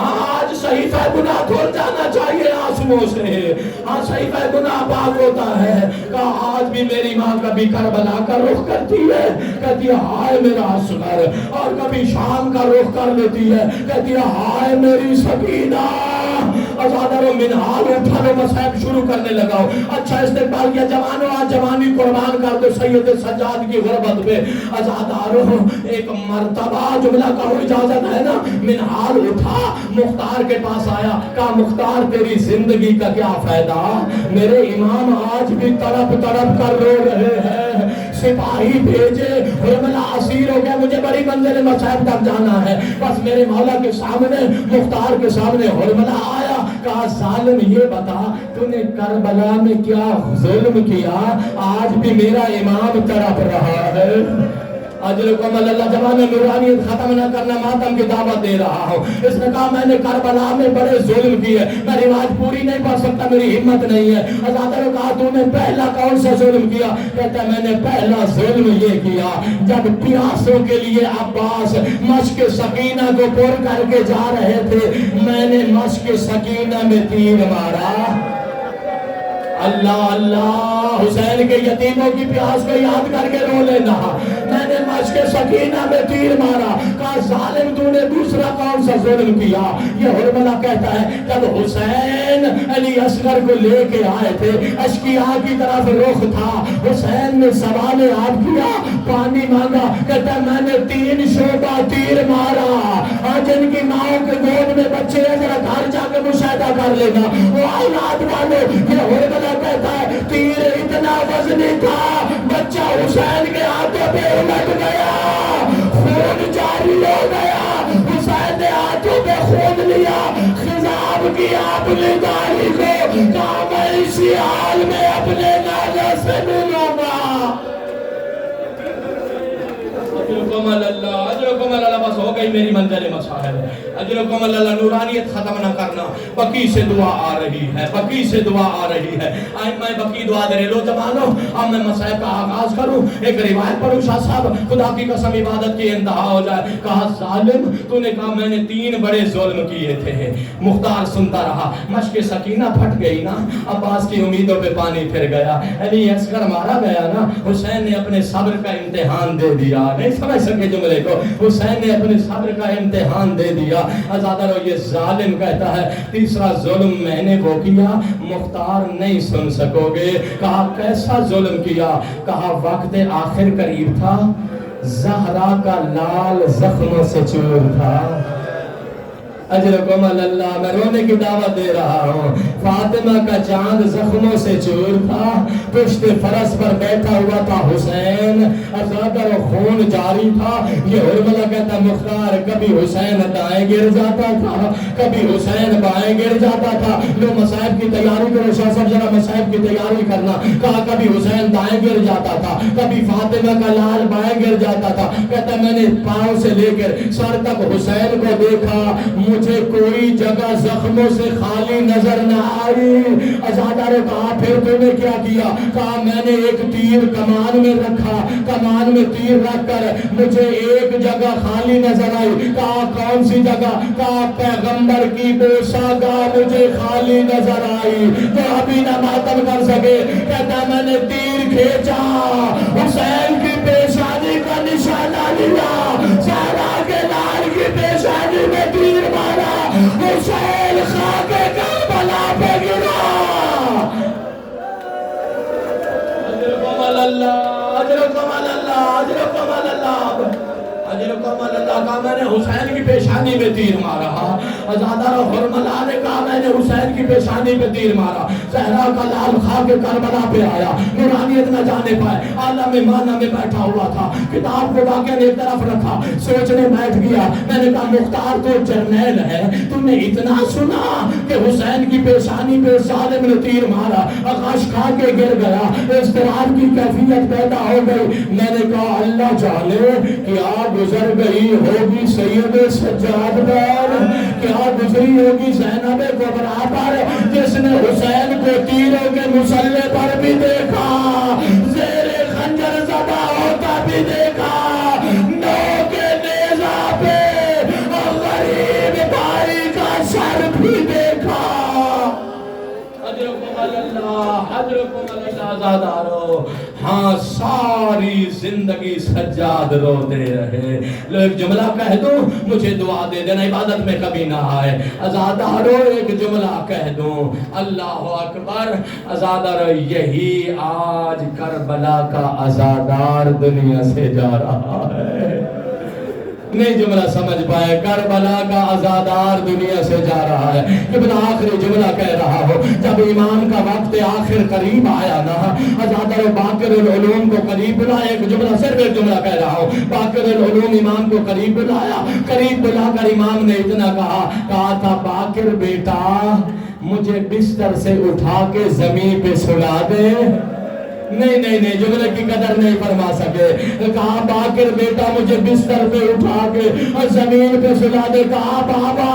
آج صحیفہ گناہ کھول جانا چاہیے آنسوؤں سے. ہاں صحیفہ گناہ پاک ہوتا ہے. کہا آج بھی میری ماں کبھی کربلا کا رخ کرتی ہے, کہتی ہے ہائے میرا اصغر, اور کبھی شام کا رخ کر لیتی ہے, کہتی ہے ہائے میری سکینہ. ازادر و منحال اٹھا لو, مصائب شروع کرنے لگاؤ. اچھا استقبال کیا جوانوں, آج جوانی قربان کر دو سید سجاد کی غربت پہ. ازاداروں ایک مرتبہ جملہ کہو اجازت ہے نا, منحال اٹھا مختار کے پاس آیا, کہا مختار تیری زندگی کا کیا فائدہ, میرے امام آج بھی تڑپ تڑپ کر رو رہے ہیں, سپاہی بھیجے, حرملہ اسیر ہو گیا, مجھے بڑی منزل مصائب تک جانا ہے. بس میرے مولا کے سامنے, مختار کے سامنے حرملہ آیا, کہا ظالم یہ بتا تو نے کربلا میں کیا ظلم کیا, آج بھی میرا امام تڑپ رہا ہے. اجرکم اللہ, زمانہ نورانیت ختم نہ کرنا, ماتم کی دعوت دے رہا ہوں. اس نے کہا میں نے کربلا میں بڑے ظلم کیے, میں رواج پوری نہیں پڑھ سکتا, میری ہمت نہیں ہے. ازادہ نے کہا تو نے پہلا کون سا ظلم کیا, کہتا ہے میں نے پہلا ظلم یہ کیا جب پیاسوں کے لیے عباس مشک سکینہ کو پر کر کے جا رہے تھے, میں نے مشک سکینہ میں تیر مارا. اللہ اللہ, حسین کے یتیموں کی پیاس کو یاد کر کے رو لینا, میں نے مشک سکینہ میں تیر مارا. کہا ظالم تو نے دوسرا کون سا ظلم کیا. یہ حرملہ کہتا ہے جب حسین علی اصغر کو لے کے آئے تھے, اشقیاء کی طرف رخ تھا, حسین نے سوال آپ کیا, پانی مانگا, کہتا ہے میں نے 3 شعبہ تیر مارا. جن کی ماں کے گود میں بچے ہیں ذرا گھر جا کے مشاہدہ کر لینا, وہ اولاد والے. یہ حرملہ کہتا ہے تیر اتنا وزنی تھا, بچہ حسین کے ہاتھوں پہ الٹ گیا, خون جاری ہو گیا, حسین نے ہاتھوں پہ خون لیا, خضاب کی اپنی داڑھی کو, کہا میں اسی حال میں اپنے نانا سے ملوں گا. اجرکم اللہ, اجرکم اللہ, بس ہو گئی میری منزل مسائل. اجرکم اللہ, نورانیت ختم نہ کرنا, بقی سے دعا آ رہی ہے, بقی سے دعا آ رہی ہے. آئیں میں بقی دعا دے رہے. لو زمانوں, اب میں مسائل کا آغاز کروں, ایک روایت پڑھوں, شاہ صاحب خدا کی قسم عبادت کی انتہا ہو جائے. کہا ظالم تو نے کہا میں نے 3 بڑے ظلم کیے تھے. مختار سنتا رہا, مشک سکینہ پھٹ گئی نا, عباس کی امیدوں پہ پانی پھر گیا, علی اصغر مارا گیا نا, حسین نے اپنے صبر کا امتحان دے دیا. نہیں سمجھ سکے جملے کو, حسین نے اپنے صبر کا امتحان دے دیا. ازادہ رو, یہ ظالم کہتا ہے تیسرا ظلم میں نے وہ کیا, مختار نہیں سن سکو گے. کہا کیسا ظلم کیا, کہا وقت آخر قریب تھا, زہرا کا لال زخموں سے چور تھا. اجرکم اللہ, میں رونے کی دعوت دے رہا ہوں. فاطمہ کا چاند زخموں سے چور تھا, پشت فرس پر بیٹھا ہوا تھا حسین, ازادہ رو خون جاری تھا. یہ حرملہ کہتا مختار کبھی حسین دائیں گر جاتا تھا, کبھی حسین بائیں گر جاتا تھا. لو مصائب کی تیاری کرو, شاہ صاحب ذرا مصائب کی تیاری کرنا. کہا کبھی حسین دائیں گر جاتا تھا, کبھی فاطمہ کا لال بائیں گر جاتا تھا. کہتا میں نے پاؤں سے لے کر سر تک حسین کو دیکھا, مجھے کوئی جگہ زخموں سے خالی نظر نہ آئی. ازادہ نے کہا پھر تو نے کیا کیا, کہا میں نے ایک تیر کمان میں رکھا, کمان میں تیر رکھ کر مجھے ایک جگہ خالی نظر آئی. کہا کون سی جگہ, کہا پیغمبر کی بوسہگاہ مجھے خالی نظر آئی. تو ابھی نہ ماتم کر سکے, کہتا میں نے تیر کھینچا, حسین کی پیشانی کا نشانہ لیا, زہرا کے لال کی پیشانی میں تیر مارا, حسین خاک کربلا پہ گرا. اجرکم اللہ, اجرکم اللہ, اجرکم اللہ, اجرکم اللہ. کہا میں نے حسین کی پیشانی میں تیر مارا. ازادہ رو, حرملہ نے کہا میں نے حسین کی پیشانی پہ تیر مارا. زہرا کا لال خاک کربلا پہ آیا, نورانیت نہ جانے پائے, عالم مانا میں بیٹھا ہوا تھا, کتاب کو واقعہ نے ایک طرف رکھا, سوچنے بیٹھ گیا. میں نے کہا مختار تو جرنیل ہے, تم نے اتنا سنا کہ حسین کی پیشانی پہ ظالم نے تیر مارا, آکاش کھا کے گر گیا, اضطراب کی کیفیت پیدا ہو گئی. میں نے کہا اللہ جانے کیا گزر گئی ہوگی سید سجاد پر, کیا گزری ہوگی زینب کبریٰ پر, جس نے حسین کو تیروں کے مسلح پر بھی دیکھا, زیر خنجر ذبح ہوتا بھی دیکھا, نو کے نیزہ پہ غریب بھائی کا عزادارو ہاں ساری زندگی سجاد روتے رہے. لو ایک جملہ کہہ دوں مجھے دعا دے دینا عبادت میں کبھی نہ آئے. عزادارو ایک جملہ کہہ دوں اللہ اکبر. عزادارو یہی آج کربلا کا عزادار دنیا سے جا رہا ہے. نہیں جملہ سمجھ پائے. کربلا کا عزادار دنیا سے جا رہا ہے. ابن آخری جملہ کہہ رہا ہو جب امام کا وقت آخر قریب آیا نا عزادار باقر العلوم کو قریب بلایا. ایک جملہ صرف ایک جملہ کہہ رہا ہو. باقر العلوم امام کو قریب بلایا. قریب بلا کر امام نے اتنا کہا تھا باقر بیٹا مجھے بستر سے اٹھا کے زمین پہ سلا دے. نہیں جملے کی قدر نہیں فرما سکے. کہا باقر بیٹا مجھے بستر پہ اٹھا کے زمین پہ سلا دے. کہا بابا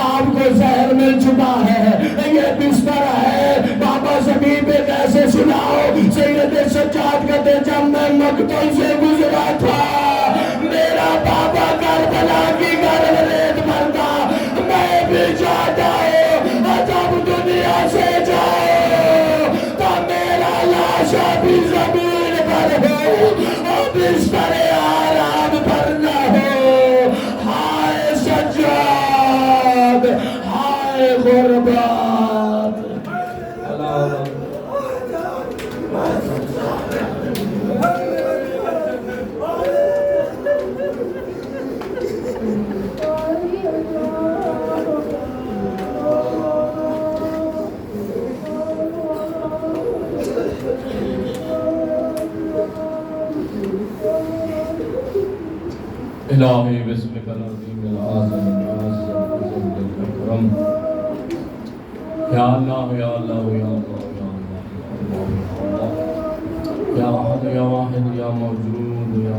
آپ کو زہر مل چکا ہے یہ بستر ہے بابا زمین پہ کیسے سلاؤ. سید سجاد کہتے جب میں مقتل سے گزرا تھا میرا بابا کربلا کی گرد ریت بھرتا میں بھی جاتا ہوں. جب دنیا سے جاؤ تو میرا لاشا بھی زمین پر ہو اور بستر آرام پر نہ ہو. ہائے سجاد ہائے غربات. الہی بسمک العظیم العظم العظم الاکرم. یا اللہ یا اللہ یا اللہ یا اللہ یا احد یا واحد یا موجود یا